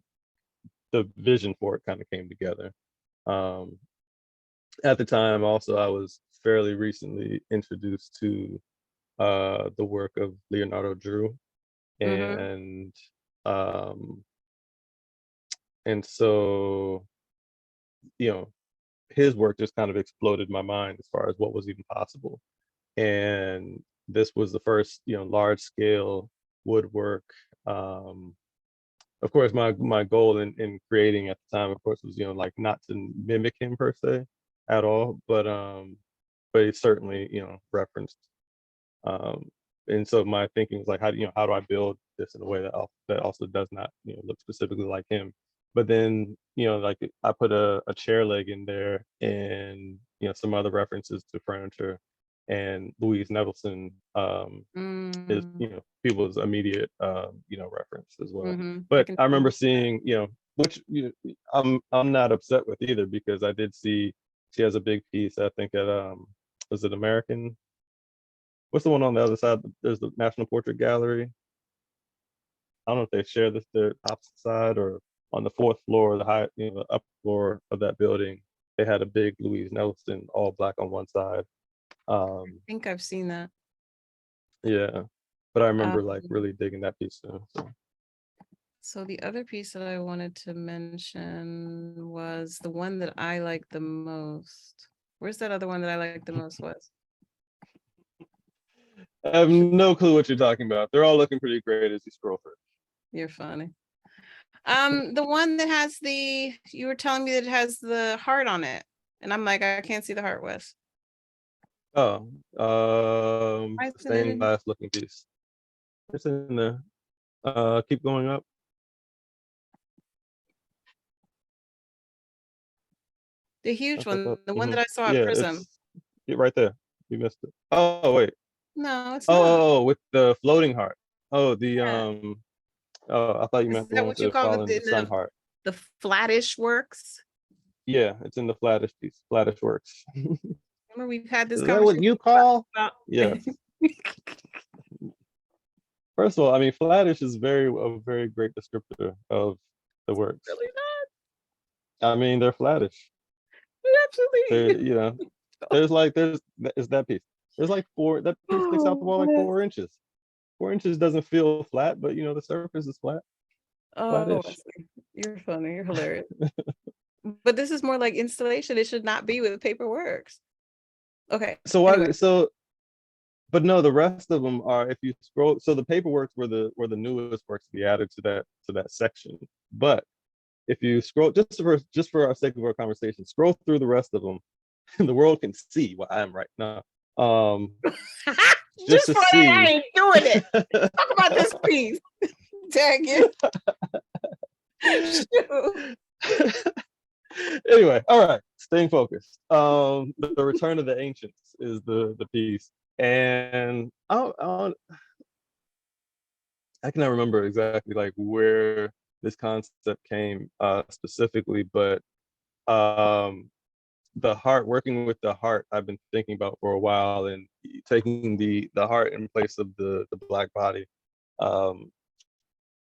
the vision for it kind of came together. Um, at the time, also, I was fairly recently introduced to the work of Leonardo Drew, Mm-hmm. and um, so you know his work just kind of exploded my mind as far as what was even possible. And this was the first large scale woodwork, um, of course, my goal in creating at the time, of course, was, like not to mimic him per se at all, but it certainly, referenced. Um, and so my thinking was like, how do I build this in a way that also does not, look specifically like him? But then, like I put a chair leg in there, and some other references to furniture, and Louise Nevelson is Mm, people's immediate reference as well. I But can I see. remember seeing, which I'm not upset with either, because I did see she has a big piece, I think, at was it American, what's the one on the other side? There's the National Portrait Gallery. I don't know if they share this, their opposite side, or on the fourth floor, the upper floor of that building, they had a big Louise Nelson, all black on one side. I Um, think I've seen that. yeah, but I remember like Um, really digging that piece too. So. so the other piece that I wanted to mention was the one that I like the most. Where's that other one that I like the most was? I have no clue what you're talking about. They're all looking pretty great as you scroll through. You're funny. The one that has you were telling me that it has the heart on it. And I'm like, I can't see the heart, Wes. Oh, Why the isn't it stained in glass looking piece. It's in there. Keep going up. the huge Up, up, one, up. the one that I saw at Yeah, Prism? it's right there. You missed it. Oh wait. No, it's not. Oh, with the floating heart. Oh, the Yeah. Oh, I thought you Is meant the that one with what you the call falling the sun heart. the flattish works? Yeah, it's in the flattish piece. Flattish works. Remember we've had this Is that what conversation you call? about Yes. First of all, I mean, flattish is a very great descriptor of the works. really I mean, they're flattish. not They're, absolutely. there's that piece. There's like that piece sticks out the wall like 4 inches. 4 inches doesn't feel flat, but the surface is Oh, flattish. you're funny. You're hilarious. But this is more like installation. It should not be with paperworks. Okay. So Anyway. but no, the rest of them are, if you scroll, so the paperworks were the newest works to be added to that section. But if you scroll, just for our sake of our conversation, scroll through the rest of them, and the world can see what I am right now. Just Just to for that, I see. ain't doing it. Talk about this piece. Dang it. Anyway, all right, staying focused. The Return of the Ancients is the piece, and I cannot remember exactly like where this concept came specifically, but um, working with the heart, I've been thinking about for a while, and taking the heart in place of the black body. Um,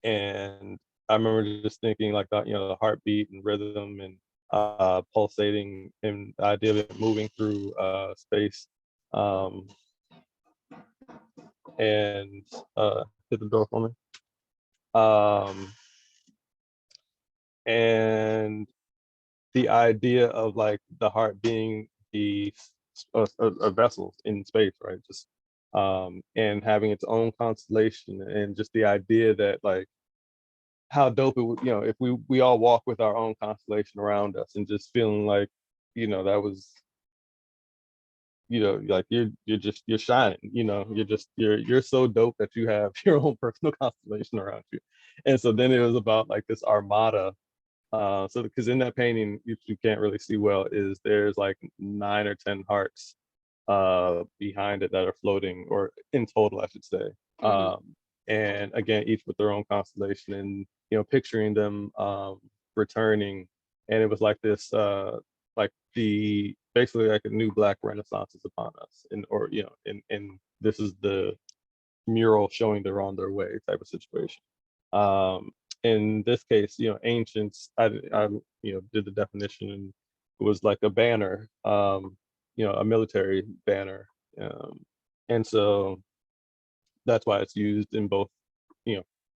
and I remember just thinking like the heartbeat and rhythm, and pulsating, and the idea of it moving through space. Um, and hit the door for me. Um, and the idea of like the heart being a vessel in space, right? Just and having its own constellation, and just the idea that like how dope it would, if we all walk with our own constellation around us, and just feeling like, that was, like you're shining, you're so dope that you have your own personal constellation around you. And so then it was about like this armada. So because in that painting, you can't really see well, is there's like 9 or 10 hearts behind it that are floating, or in total, I should say. Mhm. And again, each with their own constellation, and picturing them returning. And it was like this, like the basically like a new black renaissance is upon us, and or and this is the mural showing they're on their way type of situation. Um, in this case, ancients, I did the definition, and it was like a banner, a military banner. Um, and so that's why it's used in both,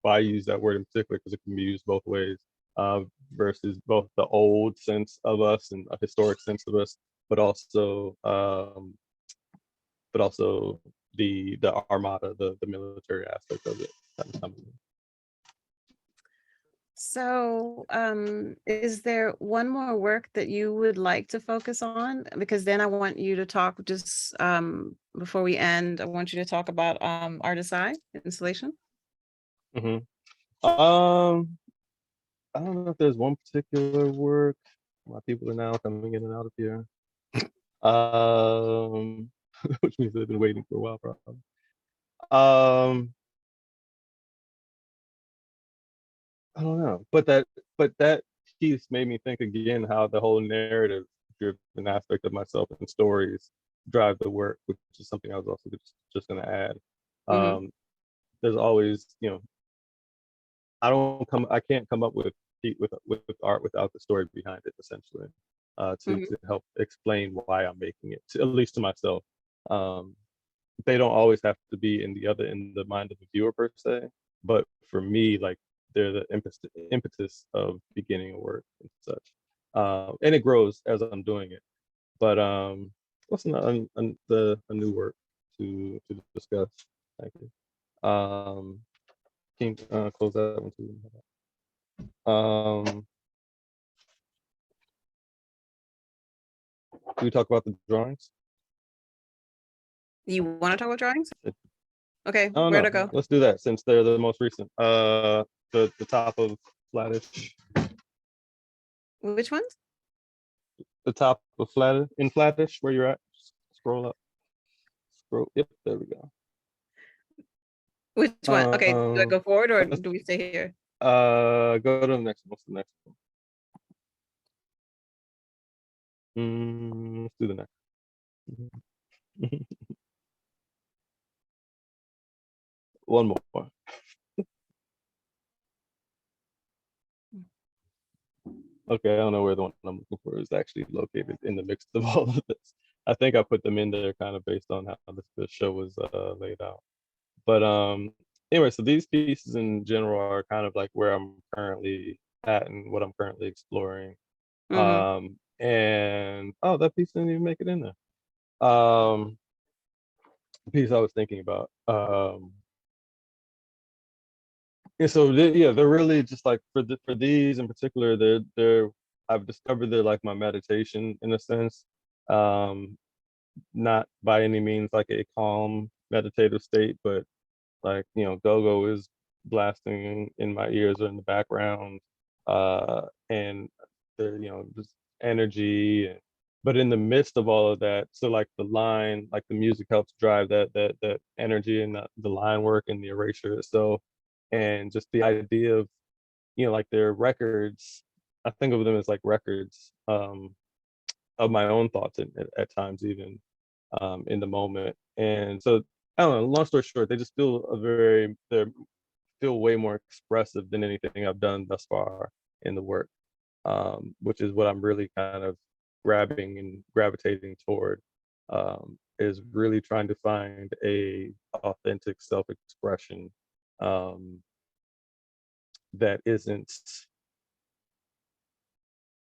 why I use that word in particular, because it can be used both ways, uh, versus both the old sense of us and a historic sense of us, but also the armada, the military aspect of it. So, is there one more work that you would like to focus on? Because then I want you to talk just before we end, I want you to talk about artisan installation. Hmm. Um, I don't know if there's one particular work. My people are now coming in and out of here. Um, which means they've been waiting for a while, probably. Um, I don't know, but that piece made me think again how the whole narrative driven aspect of myself and stories drive the work, which is something I was also just going to add. Mm-hmm. Um, there's always, I can't come up with art without the story behind it, essentially, Mm-hmm. to help explain why I'm making it, at least to myself. Um, they don't always have to be in the mind of the viewer per se, but for me, like they're the impetus of beginning a work and such. And it grows as I'm doing it. But what's a new work to discuss? Thank you. Can you close that one too? Can we talk about the drawings? You want to talk about drawings? It, Okay, oh where no, to go? let's do that since they're the most recent. The top of flattish, Which ones? the top of flattish, where you're at. Scroll up, scroll. Yep, there we go. Which one? Okay, do I go forward or Let's do we stay here? go to the next one. What's the next one? Let's do the next. One more. Okay, I don't know where the one I'm looking for is actually located in the mix of all of this. I think I put them in there kind of based on how the show was laid out. But anyway, so these pieces in general are kind of like where I'm currently at and what I'm currently exploring. Mm-hmm. And oh, that piece didn't even make it in there. The piece I was thinking about. Yeah, so yeah, they're really just like for these in particular, they're I've discovered they're like my meditation in a sense. Um, Not by any means like a calm meditative state, but like go-go is blasting in my ears or in the background, and the just energy, but in the midst of all of that, so like the line, like the music helps drive that energy and the line work and the erasure itself, and just the idea of like their records. I think of them as like records of my own thoughts at times even in the moment. And so I don't know. Long story short, they just feel they feel way more expressive than anything I've done thus far in the work, which is what I'm really kind of grabbing and gravitating toward. Is really trying to find a authentic self-expression um, that isn't,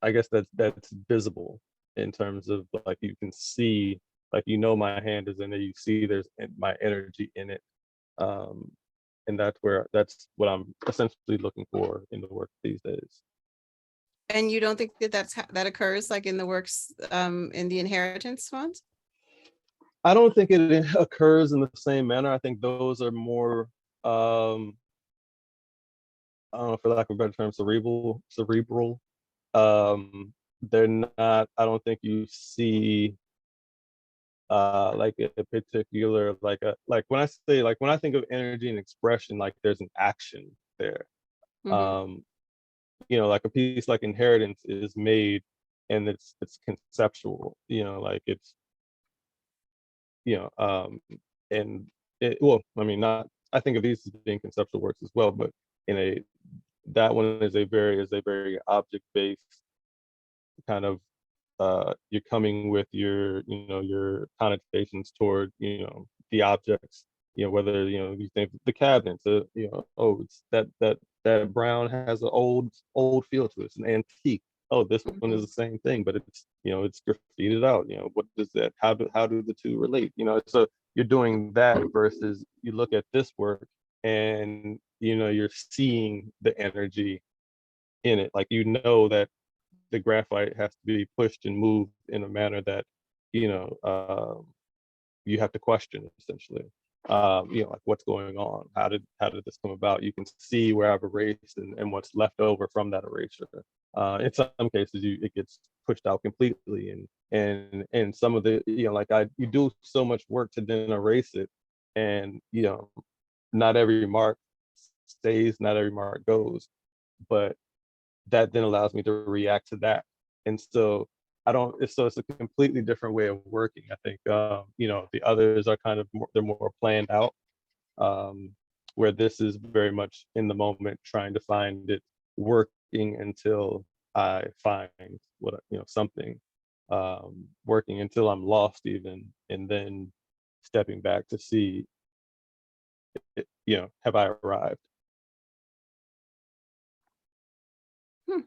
I guess that's visible in terms of like you can see, like my hand is in there, you see there's my energy in it, um, and that's what I'm essentially looking for in the work these days. And you don't think that that occurs like in the works in the inheritance ones? I don't think it occurs in the same manner. I think those are more, um, I don't know, for lack of a better term, cerebral. They're not. I don't think you see like a particular like when I say like when I think of energy and expression, like there's an action there. Mm-hmm. Um, like a piece like Inheritance is made and it's conceptual, like it's you know um and well, I mean, not, I think of these as being conceptual works as well, but in a that one is a very object based kind of, you're coming with your connotations toward the objects, whether you think the cabinets, oh, it's that brown has an old feel to it, it's an antique. Oh, this one is Mm-hmm. the same thing, but it's graffitied out. What does that, how do the two relate? So you're doing that versus you look at this work and you're seeing the energy in it. Like, you know that the graphite has to be pushed and moved in a manner that, you know, you have to question essentially. You know, like, what's going on? How did this come about? You can see where I've erased and what's left over from that erasure. In some cases, it gets pushed out completely, and some of the, you know, like, you do so much work to then erase it, and, you know, not every mark stays, not every mark goes, but that then allows me to react to that. And so I don't, it's a completely different way of working. I think, you know, the others are kind of more, they're more planned out, um, where this is very much in the moment, trying to find it, working until I find what, you know, something, working until I'm lost even, and then stepping back to see, you know, have I arrived? Hmm.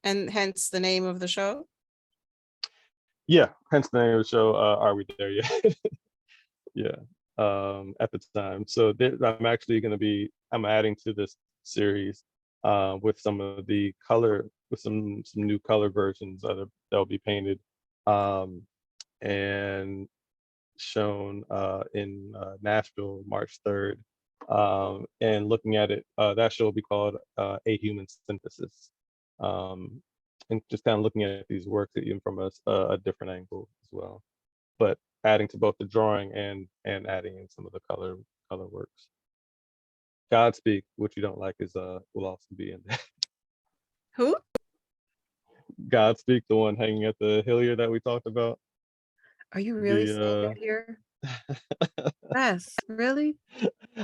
And hence the name of the show. Yeah, hence the name of the show. Are we there yet? Yeah, at the time. So I'm actually going to be, I'm adding to this series, with some of the color, with some new color versions that'll be painted, um, and shown, in, Nashville, March 3rd. And looking at it, that show will be called, A Human Synthesis. Um, and just kind of looking at these works even from a different angle as well, but adding to both the drawing and adding in some of the color works. Godspeak, which you don't like, is will also be in there. Who? Godspeak, the one hanging at the Hillier that we talked about. Are you really saying The that here? Yes, really?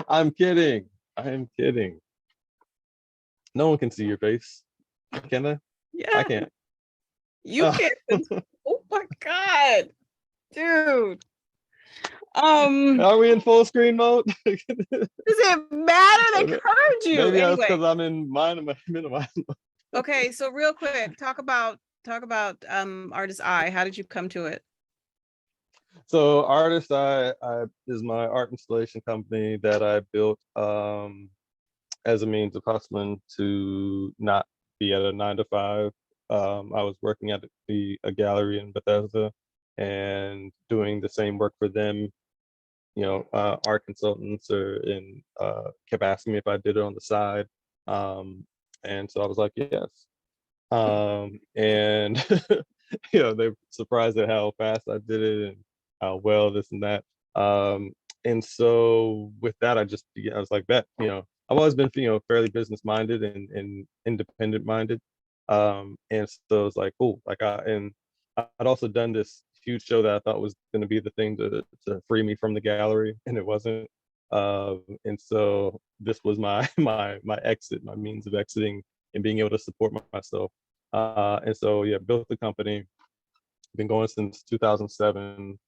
I'm kidding. I am kidding. No one can see your face, can they? I Yeah, can't. you can't. Oh my God, dude. Um, Are we in full screen mode? does it matter? They heard you Maybe that's anyway. because I'm in minimize. Okay, so real quick, talk about Artist Eye. How did you come to it? So Artist I is my art installation company that I built, as a means of hustling to not be at a 9 to 5. I was working at a gallery in Bethesda and doing the same work for them. You know, art consultants kept asking me if I did it on the side, and so I was like, yes. And you know, they're surprised at how fast I did it and how well this and that. Um, and so with that, I was like, that, you know, I've always been, you know, fairly business minded and independent minded. And so it was like, cool, like, and I'd also done this huge show that I thought was going to be the thing to free me from the gallery, and it wasn't. And so this was my my exit, my means of exiting and being able to support myself. And so, yeah, built the company. Been going since 2007.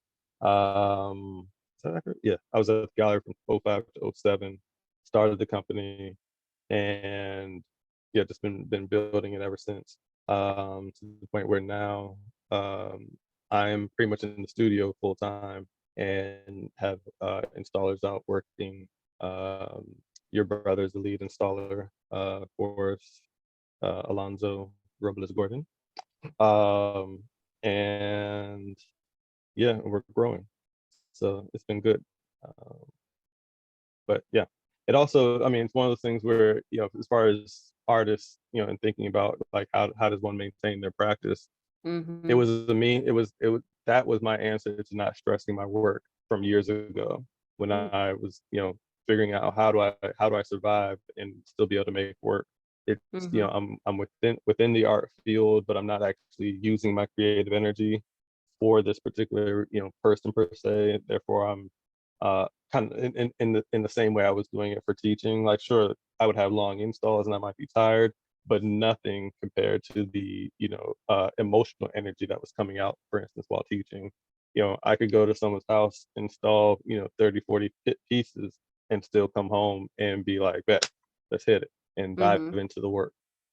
Is that accurate? Yeah, I was at the gallery from '05 to '07. Started the company, and yeah, just been building it ever since. To the point where now, I am pretty much in the studio full time and have, installers out working. Um, your brother's the lead installer, for us, Alonzo Robles-Gordon. Um, and yeah, we're growing. So it's been good. Um, but yeah, it also, I mean, it's one of those things where, you know, as far as artists, you know, and thinking about like how does one maintain their practice, it Mm-hmm. was that was my answer to not stressing my work from years ago when I was, you know, figuring out how do I survive and still be able to make work. It's, you Mm-hmm. know, I'm within the art field, but I'm not actually using my creative energy for this particular, you know, person per se. Therefore, I'm, kind of in the same way I was doing it for teaching. Like, sure, I would have long installs and I might be tired, but nothing compared to the, you know, emotional energy that was coming out, for instance, while teaching. You know, I could go to someone's house, install, you know, 30 40 pieces, and still come home and be like, bet, let's hit it and dive Mm-hmm. into the work.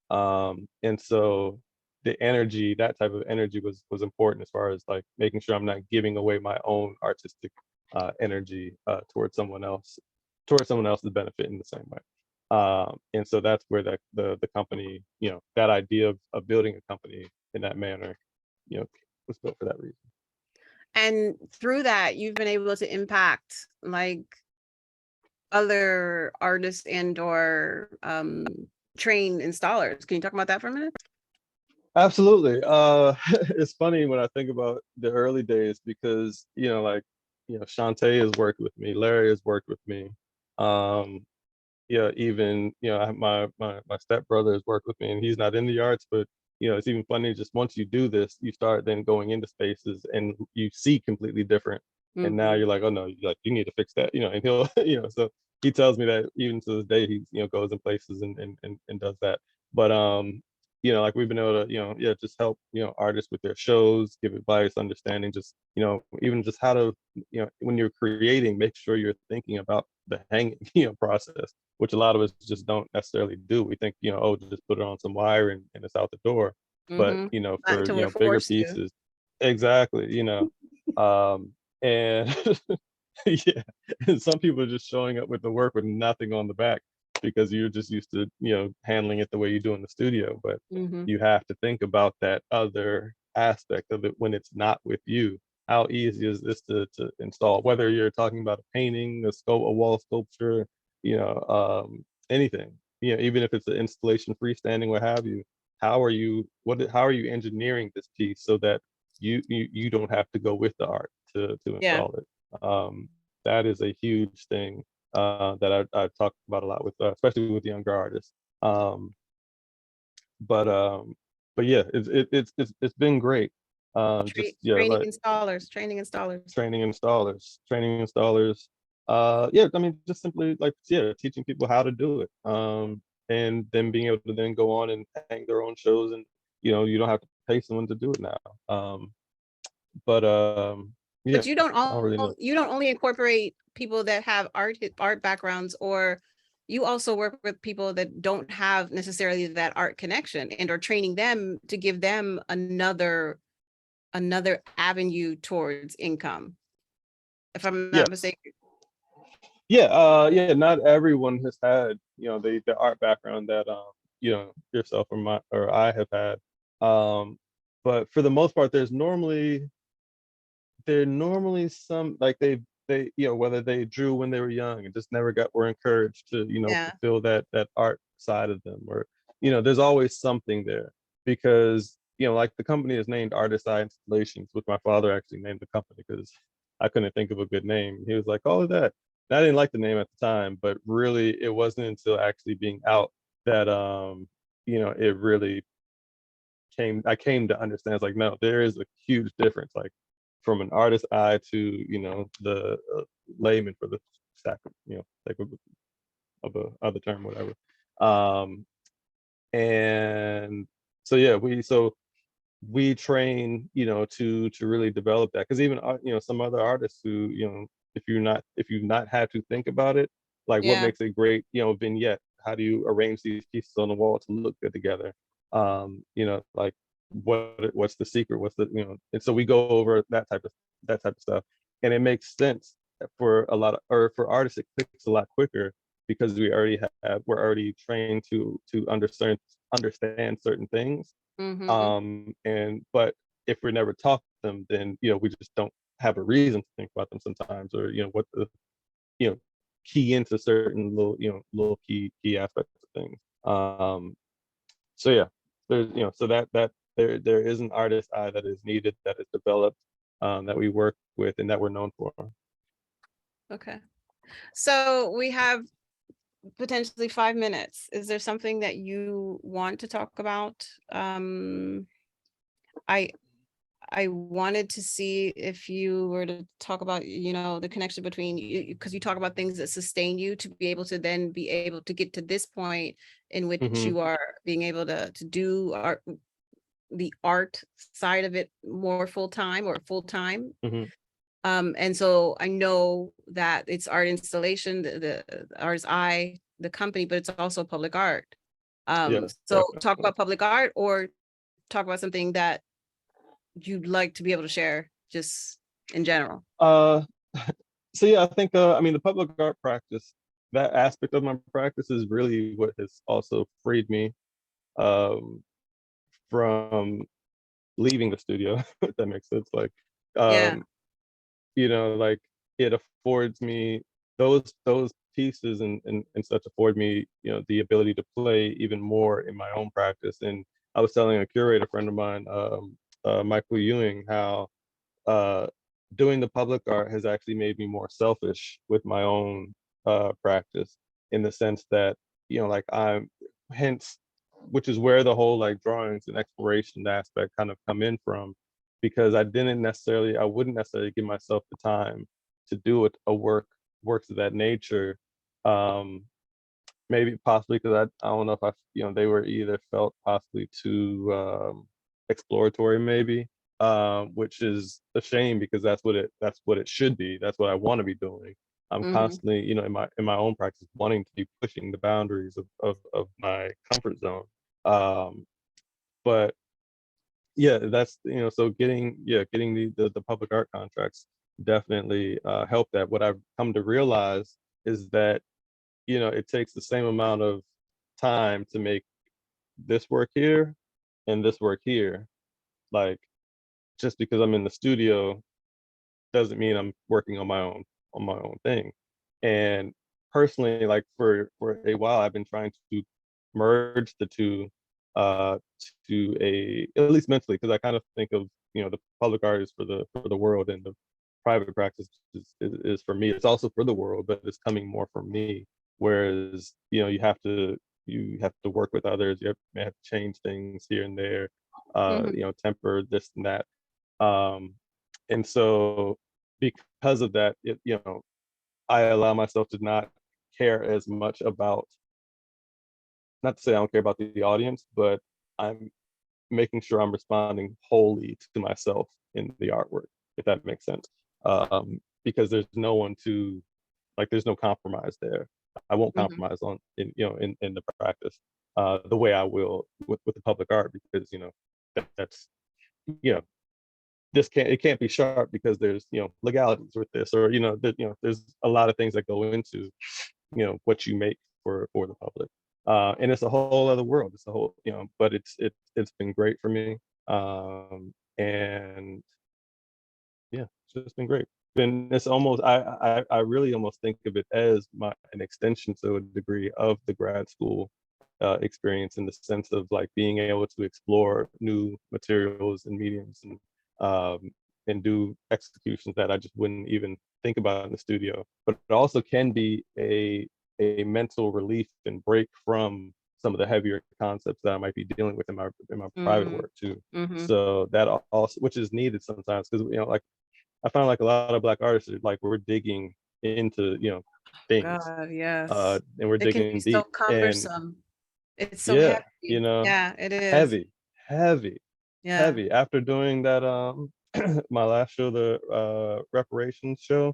And so the energy, that type of energy was important, as far as like making sure I'm not giving away my own artistic, energy, towards someone else's benefit in the same way. And so that's where the company, that idea of building a company in that manner, was built for that reason. And through that, you've been able to impact like other artists and or train installers. Can you talk about that for a minute? Absolutely. It's funny when I think about the early days because, Shantae has worked with me, Larry has worked with me. Yeah, even, my stepbrother has worked with me and he's not in the arts, but it's even funny just once you do this, you start then going into spaces and you see completely different. And now you're like, oh no, you need to fix that, and he'll, so he tells me that even to this day, he, goes in places and does that. But like we've been able to, yeah, just help, artists with their shows, give advice, understanding, just, even just how to, when you're creating, make sure you're thinking about the hanging, process, which a lot of us just don't necessarily do. We think, oh, just put it on some wire and it's out the door. But, Not for, until we're bigger forced to. pieces, exactly, and yeah, and some people are just showing up with the work with nothing on the back because you're just used to, handling it the way you do in the studio. But you have to think about that other aspect of it when it's not with you. How easy is this to install? Whether you're talking about a painting, a wall sculpture, anything. Even if it's an installation, freestanding, what have you. How are you engineering this piece so that you don't have to go with the art to install it? That is a huge thing that I talk about a lot with, especially with younger artists. But yeah, it's been great. Just Training like installers. training installers. Yeah, I mean, just simply like, yeah, teaching people how to do it. And then being able to then go on and hang their own shows, and you don't have to pay someone to do it now. But yeah, But you don't I don't really know. you don't only incorporate people that have art backgrounds, or you also work with people that don't have necessarily that art connection, and are training them to give them another avenue towards income, if I'm Yeah, not mistaken. yeah. Not everyone has had, the art background that yourself or I have had. But for the most part, there are normally some, like, they whether they drew when they were young and just never were encouraged to, Yeah. fulfill that art side of them, or there's always something there. Because like the company is named Artist Eye Installations, which my father actually named the company because I couldn't think of a good name. He was like, oh, that. And I didn't like the name at the time, but really it wasn't until actually being out that it really I came to understand. It's like, no, there is a huge difference, like from an artist's eye to the layman, for the stack of, like of a other term, whatever. um and so yeah, we train, to really develop that, because even some other artists who, if you've not had to think about it, like what Yeah. makes a great, vignette, how do you arrange these pieces on the wall to look good together? Like what's the secret, what's the, and so we go over that type of stuff, and it makes sense for a lot of, or for artists it clicks a lot quicker, because we're already trained to understand certain things. And but if we're never taught them, then we just don't have a reason to think about them sometimes, or what the you know key into certain little key aspects of things. So yeah, there's so that there is an artist eye that is needed, that is developed, that we work with and that we're known for. Okay. So we have potentially 5 minutes. Is there something that you want to talk about? I I wanted to see if you were to talk about, the connection between you, because you talk about things that sustain you to be able to then be able to get to this point in which Hmm. you are being able to do art, the art side of it more full time or full time. Hmm. And so I know that it's art installation, the art's eye, the company, but it's also public art. Yeah, So talk definitely. about public art, or talk about something that you'd like to be able to share just in general. uh so yeah, I think I mean, the public art practice, that aspect of my practice is really what has also freed me um, from leaving the studio, if that makes sense. Like, Yeah. um, like it affords me those pieces and such afford me, the ability to play even more in my own practice. And I was telling a curator friend of mine, Michael Ewing, how uh, doing the public art has actually made me more selfish with my own practice, in the sense that, like I'm hence, which is where the whole like drawings and exploration aspect kind of come in from, because I wouldn't necessarily give myself the time to do a works of that nature. Um, maybe possibly because I don't know if they were either felt possibly too exploratory, maybe, which is a shame, because that's what it should be. That's what I want to be doing. I'm Hmm. constantly, in my own practice, wanting to be pushing the boundaries of my comfort zone. Um, but yeah, that's, so getting the public art contracts definitely help that. What I've come to realize is that, it takes the same amount of time to make this work here and this work here. Like, just because I'm in the studio doesn't mean I'm working on my own thing. And personally, like for a while, I've been trying to merge the two uh to a, at least mentally, because I kind of think of, the public art is for the world, and the private practice is for me. It's also for the world, but it's coming more from me. Whereas, you have to work with others. May have to change things here and there, Hmm. temper this and that. Um, and so because of that, I allow myself to not care as much about, not to say I don't care about the audience, but I'm making sure I'm responding wholly to myself in the artwork, if that makes sense. Because there's no one to, like, there's no compromise there. I won't Hmm. compromise in the practice the way I will with the public art, because that's, you know it can't be sharp, because there's, legalities with this, or there's a lot of things that go into, what you make for the public. And it's a whole other world. It's a whole, but it's been great for me. And yeah, it's just been great. And it's almost, I really almost think of it as an extension, to a degree, of the grad school experience, in the sense of like being able to explore new materials and mediums, um, and do executions that I just wouldn't even think about in the studio. But it also can be a mental relief and break from some of the heavier concepts that I might be dealing with in my private Hmm. work too. Hmm. So that also, which is needed sometimes, because like I find like a lot of Black artists are like, we're digging into, things, God, yes. and we're It can be digging so deep. And cumbersome. It's so yeah, heavy. Yeah, it is. heavy, heavy, Yeah. heavy. After doing that, my last show, the reparations show,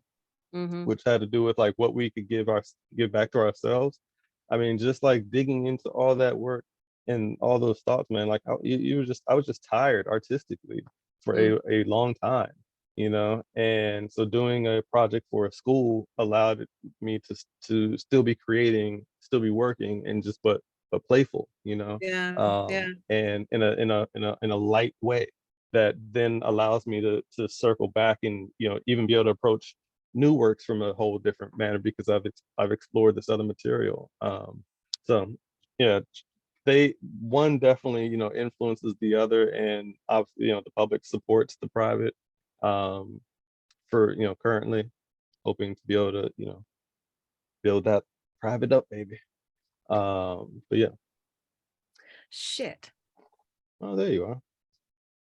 Hmm. which had to do with like what we could give back to ourselves. I mean, just like digging into all that work and all those thoughts, man. Like I was just tired artistically for Mm. a long time, And so doing a project for a school allowed me to still be creating, still be working, and just but playful, Yeah. Yeah. and in a light way, that then allows me to circle back and, even be able to approach new works from a whole different manner, because I've explored this other material. So yeah, they one definitely, influences the other, and obviously, the public supports the private, um, for, currently hoping to be able to, build that private up, maybe. But yeah. Shit. Oh, there you are.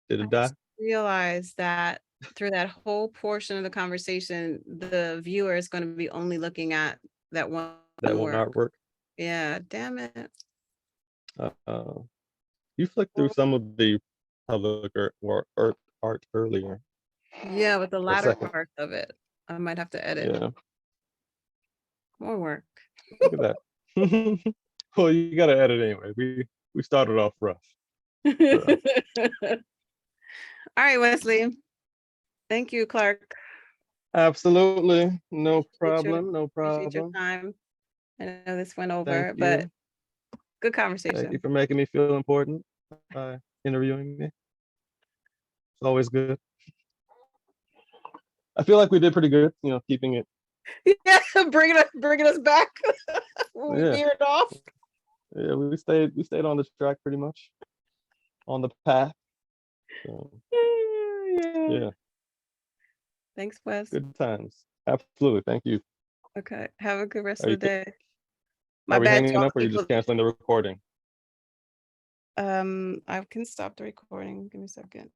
Did I it die? just realized that through that whole portion of the conversation, the viewer is going to be only looking at that one That one work. artwork? Yeah, damn it. uh you flicked through some of the public art earlier, Yeah, with the for a latter second. part of it, I might have to edit Yeah, more work. look at that. Well, you gotta edit anyway. We started off rough. So All right, Wesley. Thank you, Clark. absolutely, no Appreciate your problem, no appreciate your problem. time. I know this went over, Thank you. but good Thank you conversation. for making me feel important by interviewing me. It's always good. I feel like we did pretty good, keeping it. Yeah, bringing us back when we Yeah, veered off. yeah, we stayed on the track pretty much, on the path. So, Yeah. yeah, Thanks, Wes. good times. Absolutely. Thank you. Okay. Have a good rest Are of you, the day. My are we bad to hanging all up, the or are you people. just canceling the recording? I can stop the recording. Give me a second.